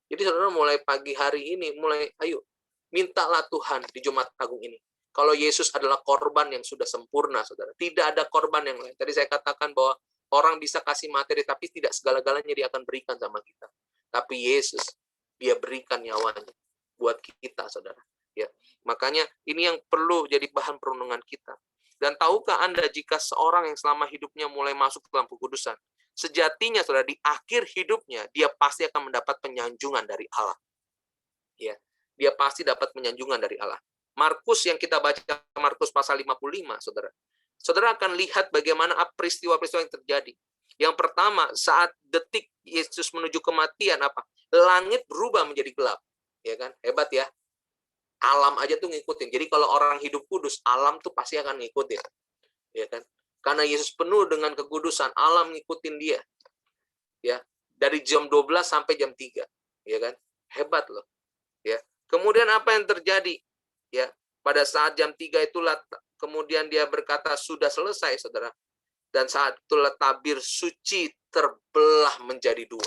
Jadi saudara, mulai pagi hari ini, ayo, mintalah Tuhan di Jumat Agung ini. Kalau Yesus adalah korban yang sudah sempurna, saudara. Tidak ada korban yang lain. Tadi saya katakan bahwa orang bisa kasih materi, tapi tidak segala-galanya dia akan berikan sama kita. Tapi Yesus, dia berikan nyawanya buat kita, saudara. Ya, makanya ini yang perlu jadi bahan perenungan kita. Dan tahukah Anda jika seorang yang selama hidupnya mulai masuk dalam kekudusan, sejatinya, saudara, di akhir hidupnya dia pasti akan mendapat penyanjungan dari Allah. Ya, dia pasti dapat penyanjungan dari Allah. Markus yang kita baca, Markus pasal 55, saudara. Saudara akan lihat bagaimana peristiwa-peristiwa yang terjadi. Yang pertama, saat detik Yesus menuju kematian, apa? Langit berubah menjadi gelap. Ya kan? Hebat ya. Alam aja tuh ngikutin. Jadi kalau orang hidup kudus, alam tuh pasti akan ngikutin. Ya kan? Karena Yesus penuh dengan kekudusan, alam ngikutin dia. Ya, dari jam 12 sampai jam 3. Ya kan? Hebat loh. Ya. Kemudian apa yang terjadi? Ya, pada saat jam 3 itulah kemudian dia berkata sudah selesai, saudara. Dan saat itulah tabir suci terbelah menjadi 2.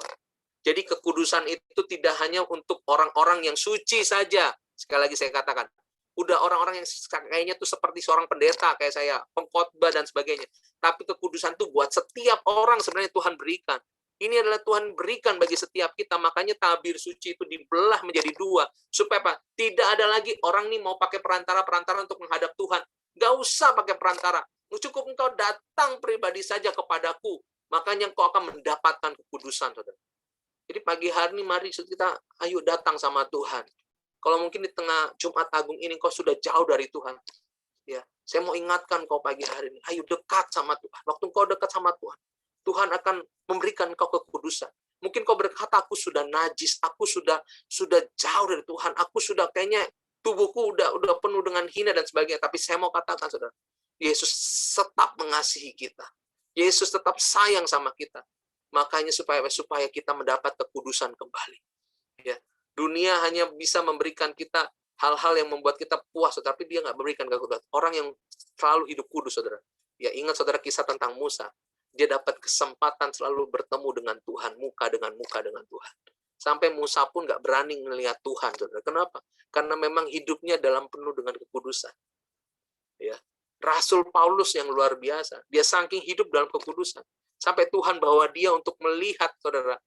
Jadi kekudusan itu tidak hanya untuk orang-orang yang suci saja. Sekali lagi saya katakan, udah orang-orang yang kayaknya tuh seperti seorang pendeta kayak saya, pengkhotbah dan sebagainya. Tapi kekudusan itu buat setiap orang sebenarnya Tuhan berikan. Ini adalah Tuhan berikan bagi setiap kita. Makanya tabir suci itu dibelah menjadi 2. Supaya apa? Tidak ada lagi orang nih mau pakai perantara-perantara untuk menghadap Tuhan. Nggak usah pakai perantara. Cukup engkau datang pribadi saja kepadaku. Makanya engkau akan mendapatkan kekudusan, saudara. Jadi pagi hari ini mari kita ayo datang sama Tuhan. Kalau mungkin di tengah Jumat Agung ini kau sudah jauh dari Tuhan. Ya, saya mau ingatkan kau pagi hari ini, ayo dekat sama Tuhan. Waktu kau dekat sama Tuhan, Tuhan akan memberikan kau kekudusan. Mungkin kau berkata, aku sudah najis, aku sudah jauh dari Tuhan, aku sudah kayaknya tubuhku udah penuh dengan hina dan sebagainya. Tapi saya mau katakan, saudara, Yesus tetap mengasihi kita. Yesus tetap sayang sama kita. Makanya supaya kita mendapat kekudusan kembali. Ya, Dunia hanya bisa memberikan kita hal-hal yang membuat kita puas, tapi dia nggak memberikan kekudusan. Orang yang selalu hidup kudus, saudara. Ya, ingat saudara kisah tentang Musa. Dia dapat kesempatan selalu bertemu dengan Tuhan, muka dengan Tuhan. Sampai Musa pun nggak berani melihat Tuhan, saudara. Kenapa? Karena memang hidupnya dalam penuh dengan kekudusan. Ya, Rasul Paulus yang luar biasa. Dia saking hidup dalam kekudusan. Sampai Tuhan bawa dia untuk melihat, saudara,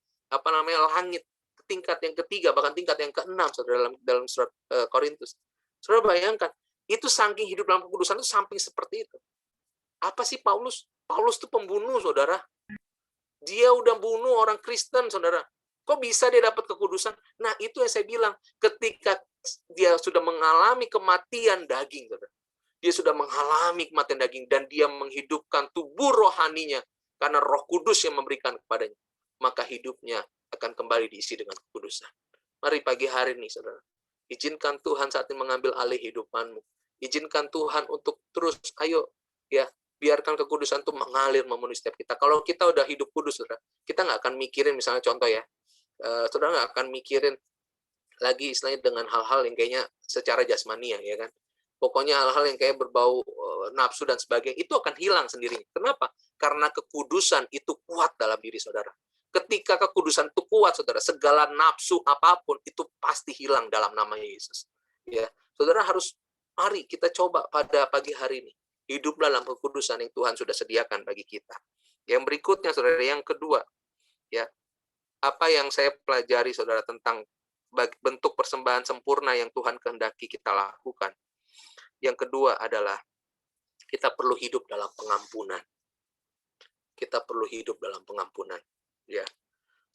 langit tingkat yang ketiga, bahkan tingkat yang keenam, saudara, dalam surat Korintus. Saudara bayangkan, itu saking hidup dalam kekudusan itu samping seperti itu. Apa sih Paulus? Paulus itu pembunuh, saudara. Dia udah bunuh orang Kristen, saudara. Kok bisa dia dapat kekudusan? Nah, itu yang saya bilang. Ketika dia sudah mengalami kematian daging, saudara. Dia sudah mengalami kematian daging, dan dia menghidupkan tubuh rohaninya, karena Roh Kudus yang memberikan kepadanya. Maka hidupnya akan kembali diisi dengan kekudusan. Mari pagi hari ini, saudara. Izinkan Tuhan saat ini mengambil alih hidupanmu. Izinkan Tuhan untuk terus, ayo, ya, biarkan kekudusan itu mengalir memenuhi setiap kita. Kalau kita udah hidup kudus, saudara, kita nggak akan mikirin, misalnya contoh ya, saudara nggak akan mikirin lagi istilahnya dengan hal-hal yang kayaknya secara jasmania, ya kan? Pokoknya hal-hal yang kayak berbau nafsu dan sebagainya, itu akan hilang sendirinya. Kenapa? Karena kekudusan itu kuat dalam diri saudara. Ketika kekudusan itu kuat, saudara, segala nafsu apapun itu pasti hilang dalam nama Yesus. Ya, saudara harus, mari kita coba pada pagi hari ini hidup dalam kekudusan yang Tuhan sudah sediakan bagi kita. Yang berikutnya, saudara, yang kedua, ya, apa yang saya pelajari, saudara, tentang bentuk persembahan sempurna yang Tuhan kehendaki kita lakukan. Yang kedua adalah kita perlu hidup dalam pengampunan. Kita perlu hidup dalam pengampunan. Ya,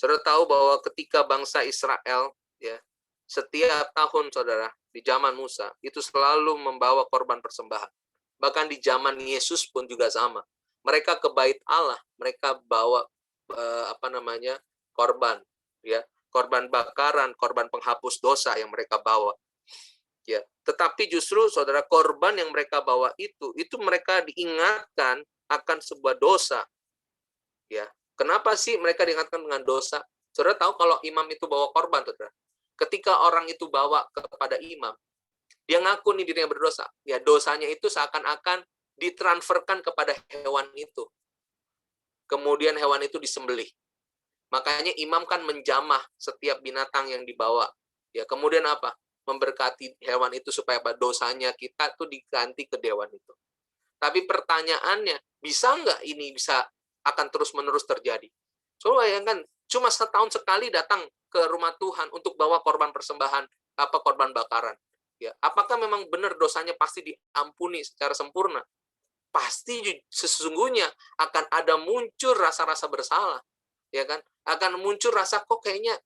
saudara tahu bahwa ketika bangsa Israel, ya, setiap tahun, saudara, di zaman Musa itu selalu membawa korban persembahan. Bahkan di zaman Yesus pun juga sama. Mereka ke bait Allah, mereka bawa korban, ya, korban bakaran, korban penghapus dosa yang mereka bawa. Ya, tetapi justru, saudara, korban yang mereka bawa itu mereka diingatkan akan sebuah dosa. Ya. Kenapa sih mereka diingatkan dengan dosa? Saudara tahu kalau imam itu bawa korban, saudara. Ketika orang itu bawa kepada imam, dia ngaku nih dirinya berdosa. Ya, dosanya itu seakan-akan ditransferkan kepada hewan itu. Kemudian hewan itu disembelih. Makanya imam kan menjamah setiap binatang yang dibawa. Ya, kemudian apa? Memberkati hewan itu supaya dosanya kita tuh diganti ke hewan itu. Tapi pertanyaannya, bisa nggak ini bisa akan terus-menerus terjadi? Coba bayangkan, cuma setahun sekali datang ke rumah Tuhan untuk bawa korban persembahan, korban bakaran. Ya, apakah memang benar dosanya pasti diampuni secara sempurna? Pasti sesungguhnya akan ada muncul rasa-rasa bersalah, ya kan? Akan muncul rasa kok kayaknya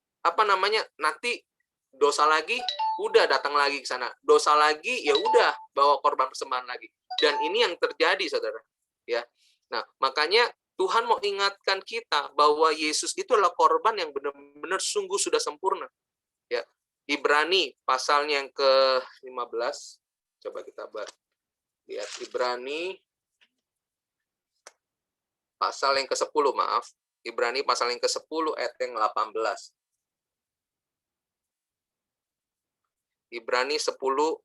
nanti dosa lagi, udah datang lagi ke sana. Dosa lagi, ya udah bawa korban persembahan lagi. Dan ini yang terjadi, saudara. Ya, nah makanya Tuhan mau ingatkan kita bahwa Yesus itu adalah korban yang benar-benar sungguh sudah sempurna. Ya, Ibrani pasalnya yang ke-15. Coba kita lihat Ibrani pasal yang ke-10, maaf. Ibrani pasal yang ke-10 ayat yang 18. Ibrani 10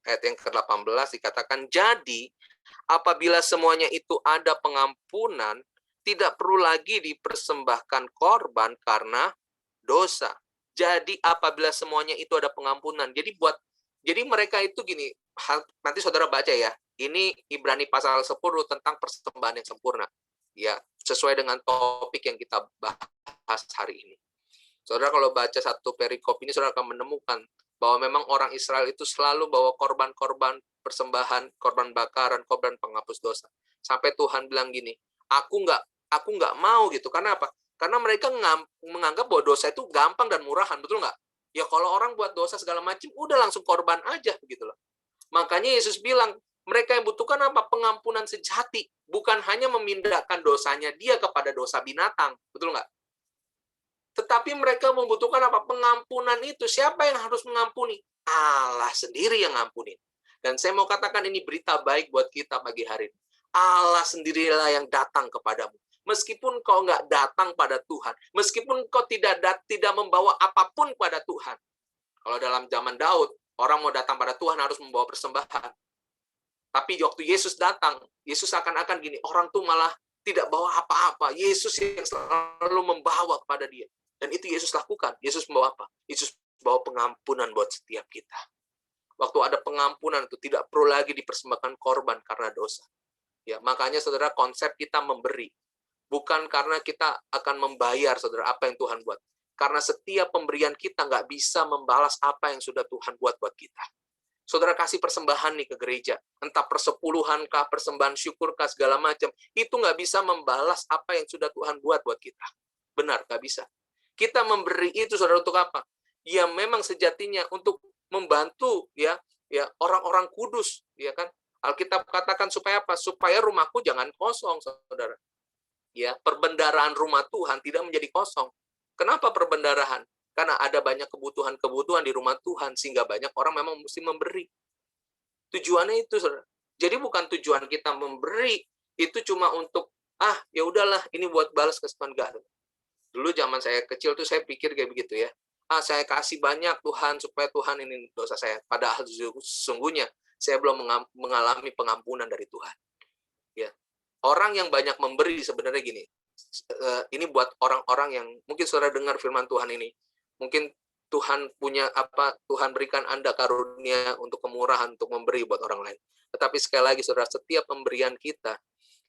ayat yang ke-18 dikatakan, jadi apabila semuanya itu ada pengampunan, tidak perlu lagi dipersembahkan korban karena dosa. Jadi apabila semuanya itu ada pengampunan. Jadi mereka itu gini, nanti saudara baca ya. Ini Ibrani pasal 10 tentang persembahan yang sempurna. Ya, sesuai dengan topik yang kita bahas hari ini. Saudara kalau baca satu perikop ini, saudara akan menemukan bahwa memang orang Israel itu selalu bawa korban-korban persembahan, korban bakaran, korban penghapus dosa. Sampai Tuhan bilang gini, aku nggak mau gitu. Karena apa? Karena mereka menganggap bahwa dosa itu gampang dan murahan, betul nggak? Ya kalau orang buat dosa segala macam, udah langsung korban aja, begitu loh. Makanya Yesus bilang, mereka yang butuhkan apa? Pengampunan sejati. Bukan hanya memindahkan dosanya dia kepada dosa binatang, betul nggak? Tetapi mereka membutuhkan apa? Pengampunan itu. Siapa yang harus mengampuni? Allah sendiri yang ngampunin. Dan saya mau katakan ini berita baik buat kita pagi hari ini. Allah sendirilah yang datang kepadamu. Meskipun kau nggak datang pada Tuhan, meskipun kau tidak membawa apapun kepada Tuhan, Kalau dalam zaman Daud, orang mau datang pada Tuhan harus membawa persembahan. Tapi waktu Yesus datang, Yesus akan gini, orang tuh malah tidak bawa apa-apa. Yesus yang selalu membawa kepada dia. Dan itu Yesus lakukan. Yesus membawa apa? Yesus bawa pengampunan buat setiap kita. Waktu ada pengampunan itu tidak perlu lagi dipersembahkan korban karena dosa. Ya, makanya saudara, konsep kita memberi. Bukan karena kita akan membayar, saudara, apa yang Tuhan buat. Karena setiap pemberian kita nggak bisa membalas apa yang sudah Tuhan buat kita. Saudara kasih persembahan nih ke gereja, entah persepuluhan kah, persembahan syukur kah, segala macam, itu nggak bisa membalas apa yang sudah Tuhan buat kita. Benar, nggak bisa. Kita memberi itu, saudara, untuk apa? Ya memang sejatinya untuk membantu ya orang-orang kudus, ya kan? Alkitab katakan supaya apa? Supaya rumahku jangan kosong, saudara. Ya, perbendaharaan rumah Tuhan tidak menjadi kosong. Kenapa perbendaharaan? Karena ada banyak kebutuhan-kebutuhan di rumah Tuhan, sehingga banyak orang memang mesti memberi. Tujuannya itu, saudara. Jadi bukan tujuan kita memberi, itu cuma untuk, ya udahlah, ini buat balas kesempahan. Enggak. Dulu zaman saya kecil tuh saya pikir kayak begitu ya. Saya kasih banyak Tuhan, supaya Tuhan ini dosa saya. Padahal sesungguhnya, saya belum mengalami pengampunan dari Tuhan. Ya. Orang yang banyak memberi sebenarnya gini, ini buat orang-orang yang, mungkin saudara dengar firman Tuhan ini, mungkin Tuhan punya apa, Tuhan berikan Anda karunia untuk kemurahan, untuk memberi buat orang lain. Tetapi sekali lagi, saudara, setiap pemberian kita,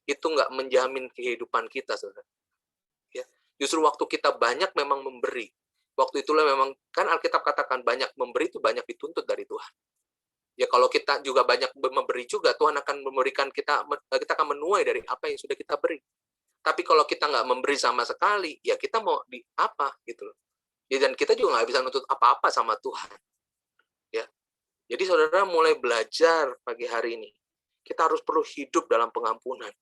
itu nggak menjamin kehidupan kita, saudara. Ya. Justru waktu kita banyak memang memberi, waktu itulah memang, kan Alkitab katakan, banyak memberi itu banyak dituntut dari Tuhan. Ya kalau kita juga banyak memberi juga, Tuhan akan memberikan kita akan menuai dari apa yang sudah kita beri. Tapi kalau kita nggak memberi sama sekali, ya kita mau di apa, gitu loh. Ya, dan kita juga nggak bisa nuntut apa-apa sama Tuhan. Ya, jadi saudara mulai belajar pagi hari ini. Kita harus perlu hidup dalam pengampunan.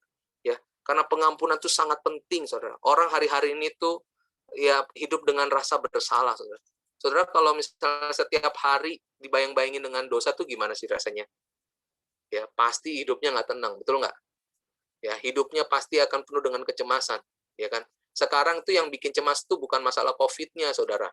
Ya, karena pengampunan itu sangat penting, saudara. Orang hari-hari ini tuh ya hidup dengan rasa bersalah, saudara. Saudara, kalau misalnya setiap hari dibayang-bayangin dengan dosa tuh gimana sih rasanya? Ya, pasti hidupnya nggak tenang, betul nggak? Ya, hidupnya pasti akan penuh dengan kecemasan, ya kan? Sekarang itu yang bikin cemas itu bukan masalah COVID-nya, saudara.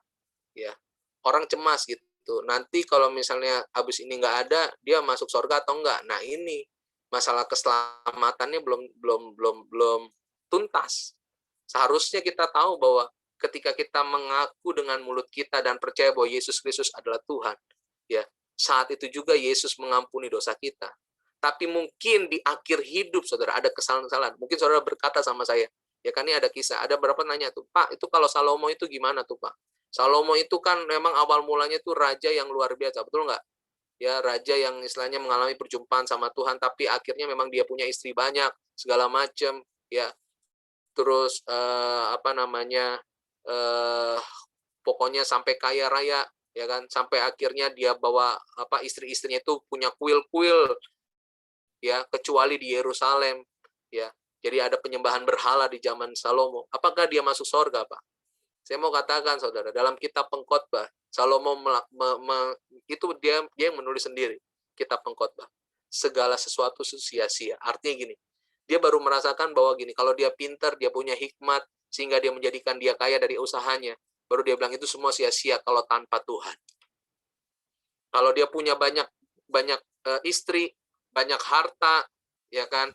Ya, orang cemas gitu. Nanti kalau misalnya habis ini nggak ada, dia masuk surga atau enggak? Nah ini masalah keselamatannya belum tuntas. Seharusnya kita tahu bahwa ketika kita mengaku dengan mulut kita dan percaya bahwa Yesus Kristus adalah Tuhan, ya saat itu juga Yesus mengampuni dosa kita. Tapi mungkin di akhir hidup, saudara, ada kesalahan-kesalahan. Mungkin saudara berkata sama saya, ya kan ini ada kisah, ada berapa nanya tuh, Pak, itu kalau Salomo itu gimana tuh, Pak? Salomo itu kan memang awal mulanya tuh raja yang luar biasa, betul nggak? Ya, raja yang istilahnya mengalami perjumpaan sama Tuhan, tapi akhirnya memang dia punya istri banyak, segala macam, ya. Terus pokoknya sampai kaya raya, ya kan? Sampai akhirnya dia bawa istri-istrinya itu punya kuil-kuil, ya, kecuali di Yerusalem, ya. Jadi ada penyembahan berhala di zaman Salomo. Apakah dia masuk surga, Pak? Saya mau katakan, saudara, dalam kitab Pengkhotbah, Salomo itu dia yang menulis sendiri kitab Pengkhotbah. Segala sesuatu sia-sia. Artinya gini, dia baru merasakan bahwa gini, kalau dia pintar, dia punya hikmat, sehingga dia menjadikan dia kaya dari usahanya. Baru dia bilang itu semua sia-sia kalau tanpa Tuhan. Kalau dia punya banyak istri, banyak harta, ya kan?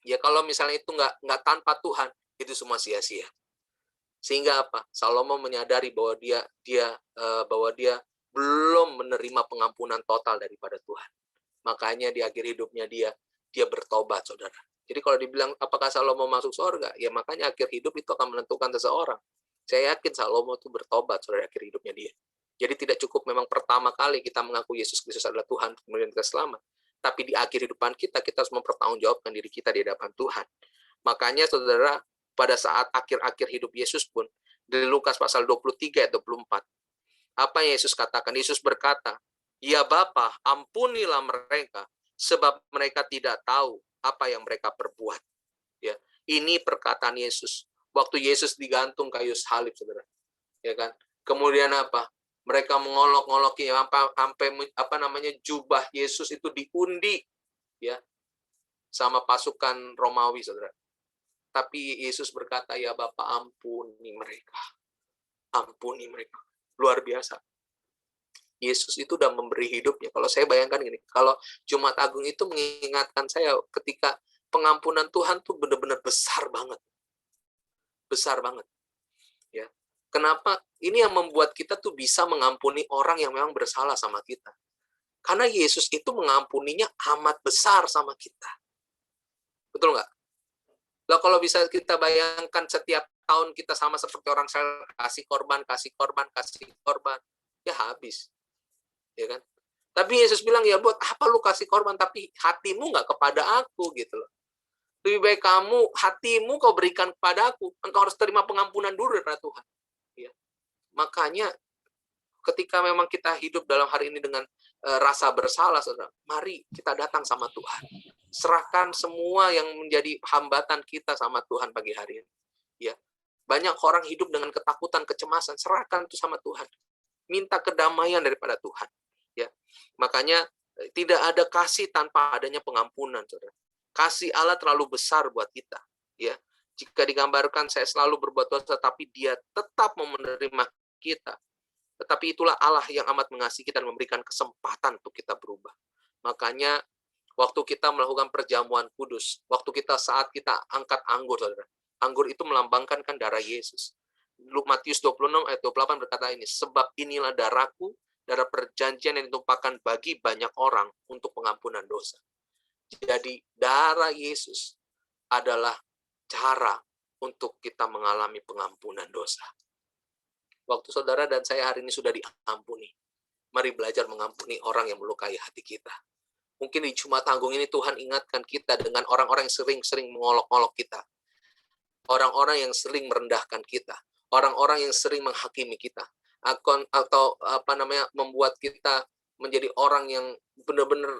Ya kalau misalnya itu nggak tanpa Tuhan, itu semua sia-sia. Sehingga apa? Salomo menyadari bahwa dia belum menerima pengampunan total daripada Tuhan. Makanya di akhir hidupnya dia bertobat, saudara. Jadi kalau dibilang apakah Salomo masuk surga, ya makanya akhir hidup itu akan menentukan seseorang. Saya yakin Salomo itu bertobat, saudara, akhir hidupnya dia. Jadi tidak cukup memang pertama kali kita mengaku Yesus Kristus adalah Tuhan, kemudian kita selamat. Tapi di akhir hidupan kita harus mempertanggungjawabkan diri kita di hadapan Tuhan. Makanya saudara, pada saat akhir-akhir hidup Yesus pun, di Lukas pasal 23 ayat 24, apa yang Yesus katakan? Yesus berkata, "Ya Bapa, ampunilah mereka, sebab mereka tidak tahu apa yang mereka perbuat." Ya, ini perkataan Yesus. Waktu Yesus digantung kayu salib, saudara. Ya kan? Kemudian apa? Mereka mengolok-ngoloki sampai jubah Yesus itu diundi, ya, sama pasukan Romawi, saudara. Tapi Yesus berkata, "Ya Bapa, ampuni mereka." Ampuni mereka. Luar biasa. Yesus itu udah memberi hidupnya. Kalau saya bayangkan gini, kalau Jumat Agung itu mengingatkan saya ketika pengampunan Tuhan tuh benar-benar besar banget. Besar banget. Ya. Kenapa? Ini yang membuat kita tuh bisa mengampuni orang yang memang bersalah sama kita. Karena Yesus itu mengampuninya amat besar sama kita. Betul nggak? Lah kalau bisa kita bayangkan setiap tahun kita sama seperti orang Israel, kasih korban, ya habis. Ya kan? Tapi Yesus bilang, ya buat apa lu kasih korban, tapi hatimu nggak kepada aku, gitu loh. Lebih baik hatimu kau berikan kepada aku. Engkau harus terima pengampunan dulu dari Tuhan. Ya. Makanya, ketika memang kita hidup dalam hari ini dengan rasa bersalah, saudara, mari kita datang sama Tuhan. Serahkan semua yang menjadi hambatan kita sama Tuhan pagi hari ini. Ya. Banyak orang hidup dengan ketakutan, kecemasan, serahkan itu sama Tuhan. Minta kedamaian daripada Tuhan. Ya. Makanya tidak ada kasih tanpa adanya pengampunan, saudara. Kasih Allah terlalu besar buat kita. Ya. Jika digambarkan saya selalu berbuat dosa, tapi Dia tetap mau menerima kita. Tetapi itulah Allah yang amat mengasihi kita dan memberikan kesempatan untuk kita berubah. Makanya waktu kita melakukan perjamuan kudus, saat kita angkat anggur, saudara. Anggur itu melambangkan kan darah Yesus. Matius 26 ayat 28 berkata ini, sebab inilah darahku, darah perjanjian yang ditumpahkan bagi banyak orang untuk pengampunan dosa. Jadi darah Yesus adalah cara untuk kita mengalami pengampunan dosa. Waktu saudara dan saya hari ini sudah diampuni. Mari belajar mengampuni orang yang melukai hati kita. Mungkin di Jumat Agung ini Tuhan ingatkan kita dengan orang-orang yang sering-sering mengolok-olok kita. Orang-orang yang sering merendahkan kita. Orang-orang yang sering menghakimi kita. Atau membuat kita menjadi orang yang benar-benar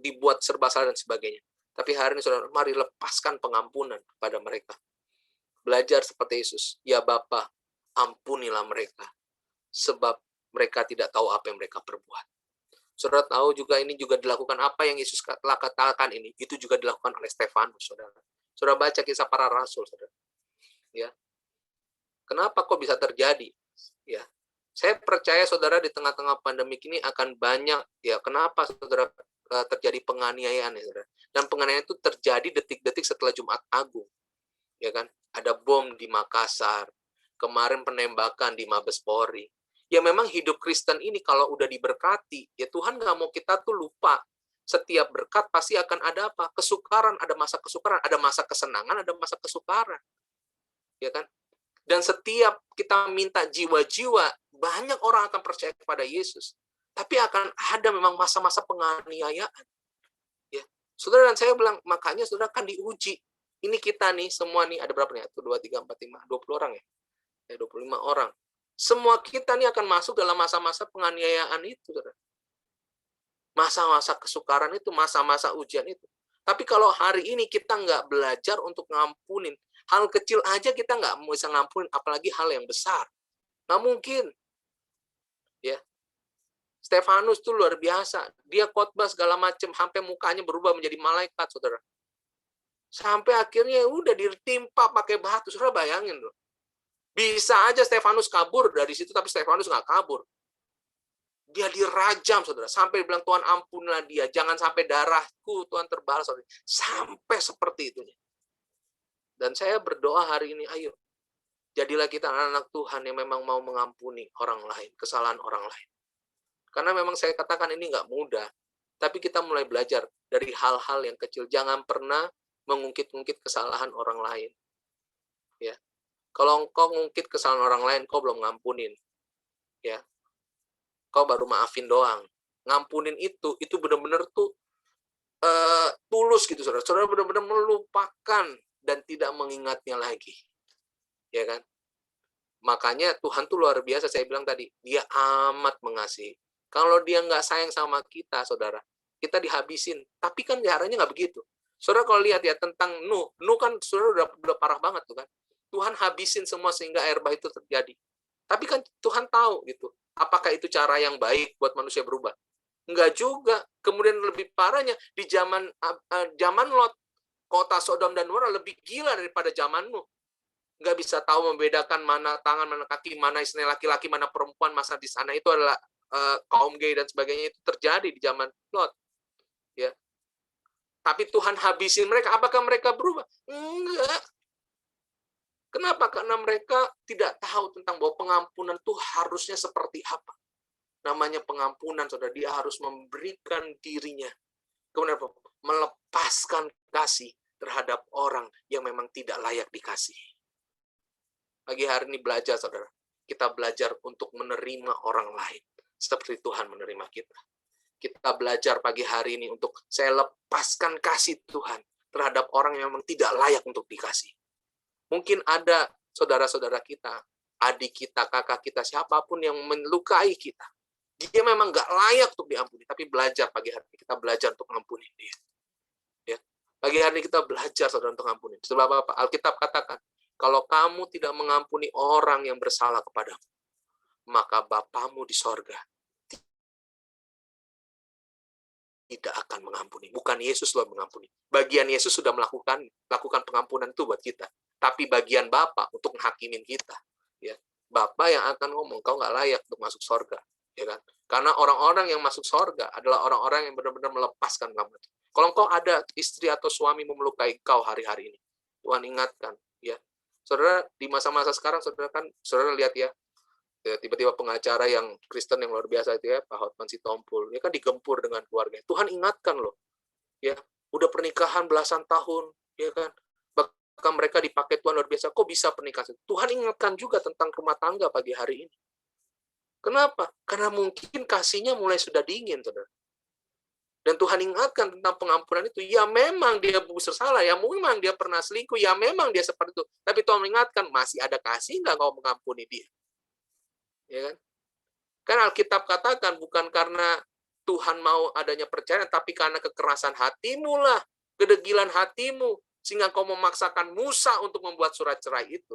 dibuat serba salah dan sebagainya. Tapi hari ini saudara, mari lepaskan pengampunan kepada mereka. Belajar seperti Yesus. Ya Bapa, ampunilah mereka. Sebab mereka tidak tahu apa yang mereka perbuat. Saudara tahu juga ini juga dilakukan apa yang Yesus telah katakan ini. Itu juga dilakukan oleh Stefanus, saudara. Saudara baca kisah para rasul, saudara. Ya. Kenapa kok bisa terjadi? Ya. Saya percaya saudara di tengah-tengah pandemi ini akan banyak, ya kenapa saudara terjadi penganiayaan, ya saudara. Dan penganiayaan itu terjadi detik-detik setelah Jumat Agung. Ya kan? Ada bom di Makassar, kemarin penembakan di Mabes Polri. Ya memang hidup Kristen ini kalau udah diberkati, ya Tuhan nggak mau kita tuh lupa. Setiap berkat pasti akan ada apa? Kesukaran, ada masa kesukaran, ada masa kesenangan, ada masa kesukaran. Ya kan? Dan setiap kita minta jiwa-jiwa, banyak orang akan percaya kepada Yesus. Tapi akan ada memang masa-masa penganiayaan. Ya. Saudara dan saya bilang, makanya saudara kan diuji. Ini kita nih, semua nih, ada berapa nih? 1, 2, 3, 4, 5, 20 orang ya? 25 orang. Semua kita nih akan masuk dalam masa-masa penganiayaan itu, saudara. Masa-masa kesukaran itu, masa-masa ujian itu. Tapi kalau hari ini kita nggak belajar untuk ngampunin, hal kecil aja kita nggak bisa ngampunin, apalagi hal yang besar. Nggak mungkin. Ya. Stefanus tuh luar biasa. Dia khotbah segala macam, sampai mukanya berubah menjadi malaikat, saudara. Sampai akhirnya udah ditimpa pakai batu. Saudara bayangin loh. Bisa aja Stefanus kabur dari situ, tapi Stefanus nggak kabur. Dia dirajam, saudara. Sampai bilang, Tuhan ampunilah dia. Jangan sampai darahku, Tuhan terbalas. Saudara. Sampai seperti itu. Dan saya berdoa hari ini, ayo. Jadilah kita anak-anak Tuhan yang memang mau mengampuni orang lain, kesalahan orang lain. Karena memang saya katakan ini nggak mudah. Tapi kita mulai belajar dari hal-hal yang kecil. Jangan pernah mengungkit-ungkit kesalahan orang lain. Ya. Kalau engkau ngungkit kesalahan orang lain, kau belum ngampunin. Ya. Kau baru maafin doang. Ngampunin itu benar-benar tuh tulus gitu, saudara. Saudara benar-benar melupakan dan tidak mengingatnya lagi. Ya kan? Makanya Tuhan tuh luar biasa, saya bilang tadi. Dia amat mengasihi. Kalau dia nggak sayang sama kita, saudara, kita dihabisin. Tapi kan caranya nggak begitu. Saudara kalau lihat ya tentang Nuh kan saudara udah parah banget tuh kan. Tuhan habisin semua sehingga air bah itu terjadi. Tapi kan Tuhan tahu gitu. Apakah itu cara yang baik buat manusia berubah? Enggak juga. Kemudian lebih parahnya di zaman Lot, kota Sodom dan Gomora lebih gila daripada zaman Nuh. nggak bisa tahu membedakan mana tangan, mana kaki, mana istilah laki-laki, mana perempuan, masa di sana itu adalah kaum gay dan sebagainya. Itu terjadi di zaman Lot. Ya. Tapi Tuhan habisin mereka. Apakah mereka berubah? Enggak. Kenapa? Karena mereka tidak tahu tentang bahwa pengampunan itu harusnya seperti apa. Namanya pengampunan, saudara, dia harus memberikan dirinya. Kemudian apa? Melepaskan kasih terhadap orang yang memang tidak layak dikasih. Pagi hari ini belajar, saudara. Kita belajar untuk menerima orang lain. Seperti Tuhan menerima kita. Kita belajar pagi hari ini untuk saya lepaskan kasih Tuhan terhadap orang yang memang tidak layak untuk dikasih. Mungkin ada saudara-saudara kita, adik kita, kakak kita, siapapun yang melukai kita. Dia memang nggak layak untuk diampuni, tapi belajar pagi hari ini, kita belajar untuk mengampuni dia. Ya. Pagi hari ini kita belajar, saudara, untuk mengampuni. Sebab apa? Alkitab katakan, kalau kamu tidak mengampuni orang yang bersalah kepadamu, maka Bapamu di sorga tidak akan mengampuni. Bukan Yesus loh mengampuni. Bagian Yesus sudah melakukan pengampunan itu buat kita. Tapi bagian Bapa untuk menghakimin kita. Ya. Bapa yang akan ngomong, kau nggak layak untuk masuk sorga. Ya kan? Karena orang-orang yang masuk sorga adalah orang-orang yang benar-benar melepaskan kamu. Kalau engkau ada istri atau suami memelukai kau hari-hari ini, Tuhan ingatkan. Ya. Saudara, di masa-masa sekarang, saudara lihat ya, tiba-tiba pengacara yang Kristen yang luar biasa itu ya, Pak Hotman Sitompul, dia kan digempur dengan keluarga. Tuhan ingatkan loh, ya, udah pernikahan belasan tahun, ya kan, bahkan mereka dipakai Tuhan luar biasa, kok bisa pernikahan? Tuhan ingatkan juga tentang rumah tangga pagi hari ini. Kenapa? Karena mungkin kasihnya mulai sudah dingin, saudara. Dan Tuhan ingatkan tentang pengampunan itu. Ya memang dia bersalah, ya memang dia pernah selingkuh, ya memang dia seperti itu. Tapi Tuhan mengingatkan, masih ada kasih nggak kau mengampuni dia? Ya kan? Kan Alkitab katakan bukan karena Tuhan mau adanya perceraian, tapi karena kekerasan hatimu lah, kedegilan hatimu, sehingga kau memaksakan Musa untuk membuat surat cerai itu.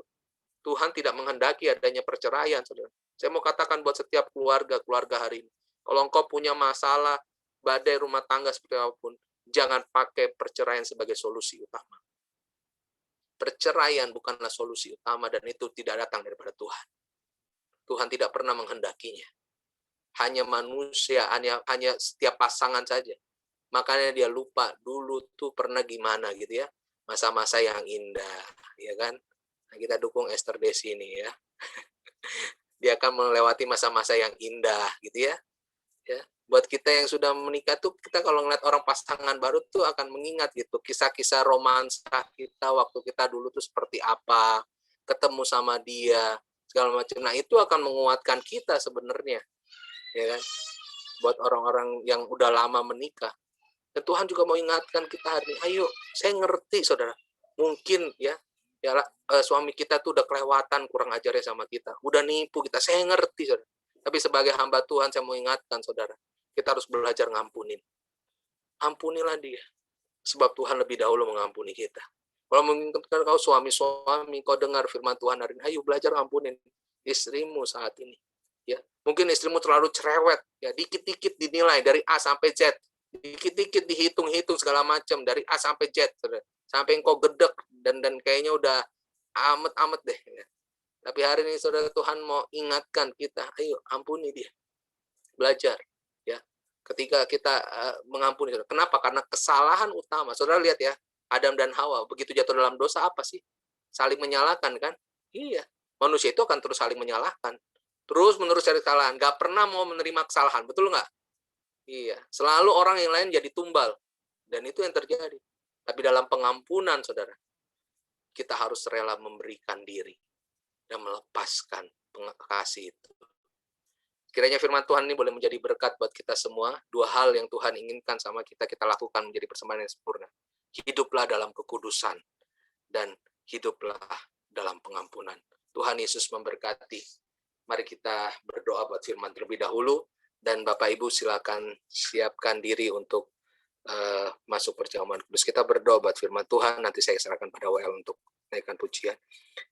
Tuhan tidak menghendaki adanya perceraian, saudara. Saya mau katakan buat setiap keluarga hari ini. Kalau engkau punya masalah, badai rumah tangga seperti apapun, jangan pakai perceraian sebagai solusi utama. Perceraian bukanlah solusi utama dan itu tidak datang daripada Tuhan. Tuhan tidak pernah menghendakinya. Hanya manusia, hanya setiap pasangan saja. Makanya dia lupa dulu tuh pernah gimana gitu ya. Masa-masa yang indah, ya kan? Nah, kita dukung Esther Desi ini ya. Dia akan melewati masa-masa yang indah gitu ya. Ya, buat kita yang sudah menikah tuh, kita kalau ngeliat orang pasangan baru tuh akan mengingat gitu kisah-kisah romansa kita waktu kita dulu tuh seperti apa, ketemu sama dia segala macam. Nah, itu akan menguatkan kita sebenarnya, ya kan? Buat orang-orang yang udah lama menikah. Dan Tuhan juga mau ingatkan kita hari ini, ayo, saya ngerti, saudara. Mungkin ya suami kita tuh udah kelewatan kurang ajarnya sama kita, udah nipu kita, saya ngerti, saudara. Tapi sebagai hamba Tuhan, saya mau ingatkan, saudara, kita harus belajar ngampunin. Ampunilah dia. Sebab Tuhan lebih dahulu mengampuni kita. Kalau mungkin kau suami-suami, kau dengar firman Tuhan hari ini, ayo belajar ngampunin istrimu saat ini. Ya, mungkin istrimu terlalu cerewet, ya, dikit-dikit dinilai dari A sampai Z. Dikit-dikit dihitung-hitung segala macam dari A sampai Z. Saudara. Sampai engkau gedek dan kayaknya udah amet-amet deh. Ya. Tapi hari ini saudara, Tuhan mau ingatkan kita, ayo ampuni dia. Belajar. Ya. Ketika kita mengampuni. Saudara. Kenapa? Karena kesalahan utama. Saudara lihat ya, Adam dan Hawa begitu jatuh dalam dosa apa sih? Saling menyalahkan kan? Iya. Manusia itu akan terus saling menyalahkan. Terus menerus cari kesalahan. Gak pernah mau menerima kesalahan. Betul nggak? Iya. Selalu orang yang lain jadi tumbal. Dan itu yang terjadi. Tapi dalam pengampunan, saudara, kita harus rela memberikan diri dan melepaskan kasih itu. Kiranya firman Tuhan ini boleh menjadi berkat buat kita semua. Dua hal yang Tuhan inginkan sama kita, kita lakukan menjadi persembahan yang sempurna. Hiduplah dalam kekudusan dan hiduplah dalam pengampunan. Tuhan Yesus memberkati. Mari kita berdoa buat firman terlebih dahulu. Dan Bapak Ibu silakan siapkan diri untuk masuk perjamuan kudus. Kita berdoa buat firman Tuhan. Nanti saya serahkan pada WL untuk naikkan pujian.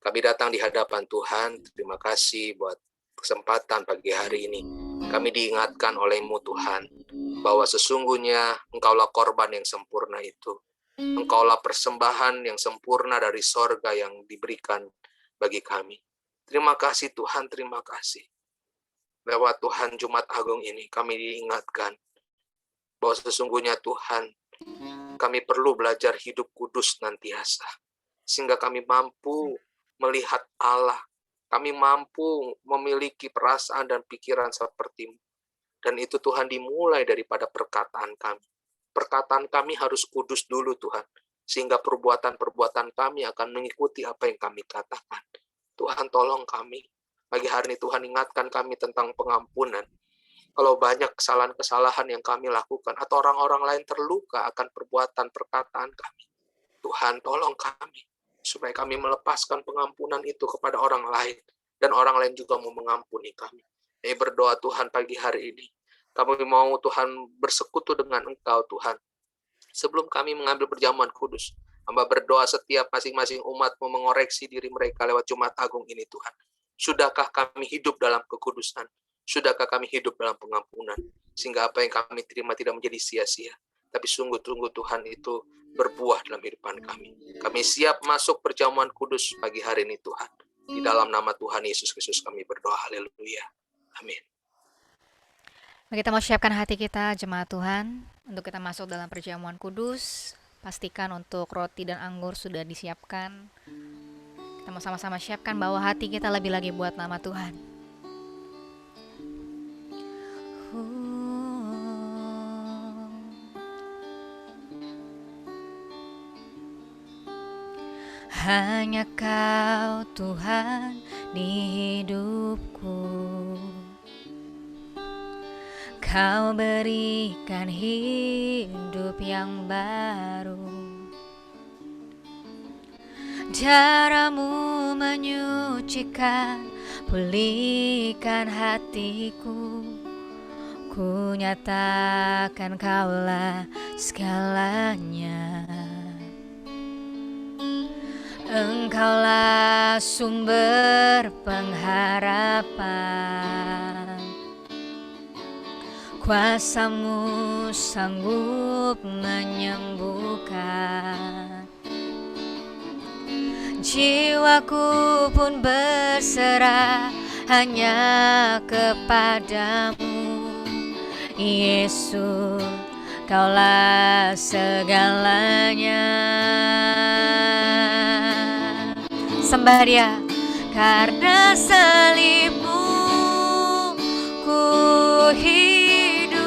Kami datang di hadapan Tuhan. Terima kasih buat kesempatan pagi hari ini. Kami diingatkan oleh-Mu Tuhan, bahwa sesungguhnya Engkaulah korban yang sempurna itu. Engkaulah persembahan yang sempurna dari sorga yang diberikan bagi kami. Terima kasih Tuhan, terima kasih. Lewat Tuhan Jumat Agung ini kami diingatkan bahwa sesungguhnya Tuhan, kami perlu belajar hidup kudus nantiasa. Sehingga kami mampu melihat Allah. Kami mampu memiliki perasaan dan pikiran seperti-Mu. Dan itu Tuhan dimulai daripada perkataan kami. Perkataan kami harus kudus dulu Tuhan. Sehingga perbuatan-perbuatan kami akan mengikuti apa yang kami katakan. Tuhan tolong kami. Pagi hari ini Tuhan ingatkan kami tentang pengampunan. Kalau banyak kesalahan-kesalahan yang kami lakukan atau orang-orang lain terluka akan perbuatan perkataan kami, Tuhan tolong kami supaya kami melepaskan pengampunan itu kepada orang lain dan orang lain juga mau mengampuni kami. Kami berdoa Tuhan pagi hari ini. Kami mau Tuhan bersekutu dengan Engkau Tuhan. Sebelum kami mengambil perjamuan kudus, hamba berdoa setiap masing-masing umat mau mengoreksi diri mereka lewat Jumat Agung ini Tuhan. Sudahkah kami hidup dalam kekudusan? Sudahkah kami hidup dalam pengampunan? Sehingga apa yang kami terima tidak menjadi sia-sia. Tapi sungguh-sungguh Tuhan itu berbuah dalam kehidupan kami. Kami siap masuk perjamuan kudus pagi hari ini Tuhan. Di dalam nama Tuhan Yesus Kristus kami berdoa. Haleluya. Amin. Kita mau siapkan hati kita, jemaat Tuhan, untuk kita masuk dalam perjamuan kudus. Pastikan untuk roti dan anggur sudah disiapkan. Kita mau sama-sama siapkan bahwa hati kita lebih lagi buat nama Tuhan. Hanya Kau Tuhan di hidupku. Kau berikan hidup yang baru. Daramu menyucikan, pulihkan hatiku. Ku nyatakan Kaulah segalanya. Engkaulah sumber pengharapan. Kuasa-Mu sanggup menyembuhkan. Jiwaku pun berserah hanya kepadamu. Yesus, Kaulah segalanya. Sembah Dia. Karena salib-Mu ku hidup.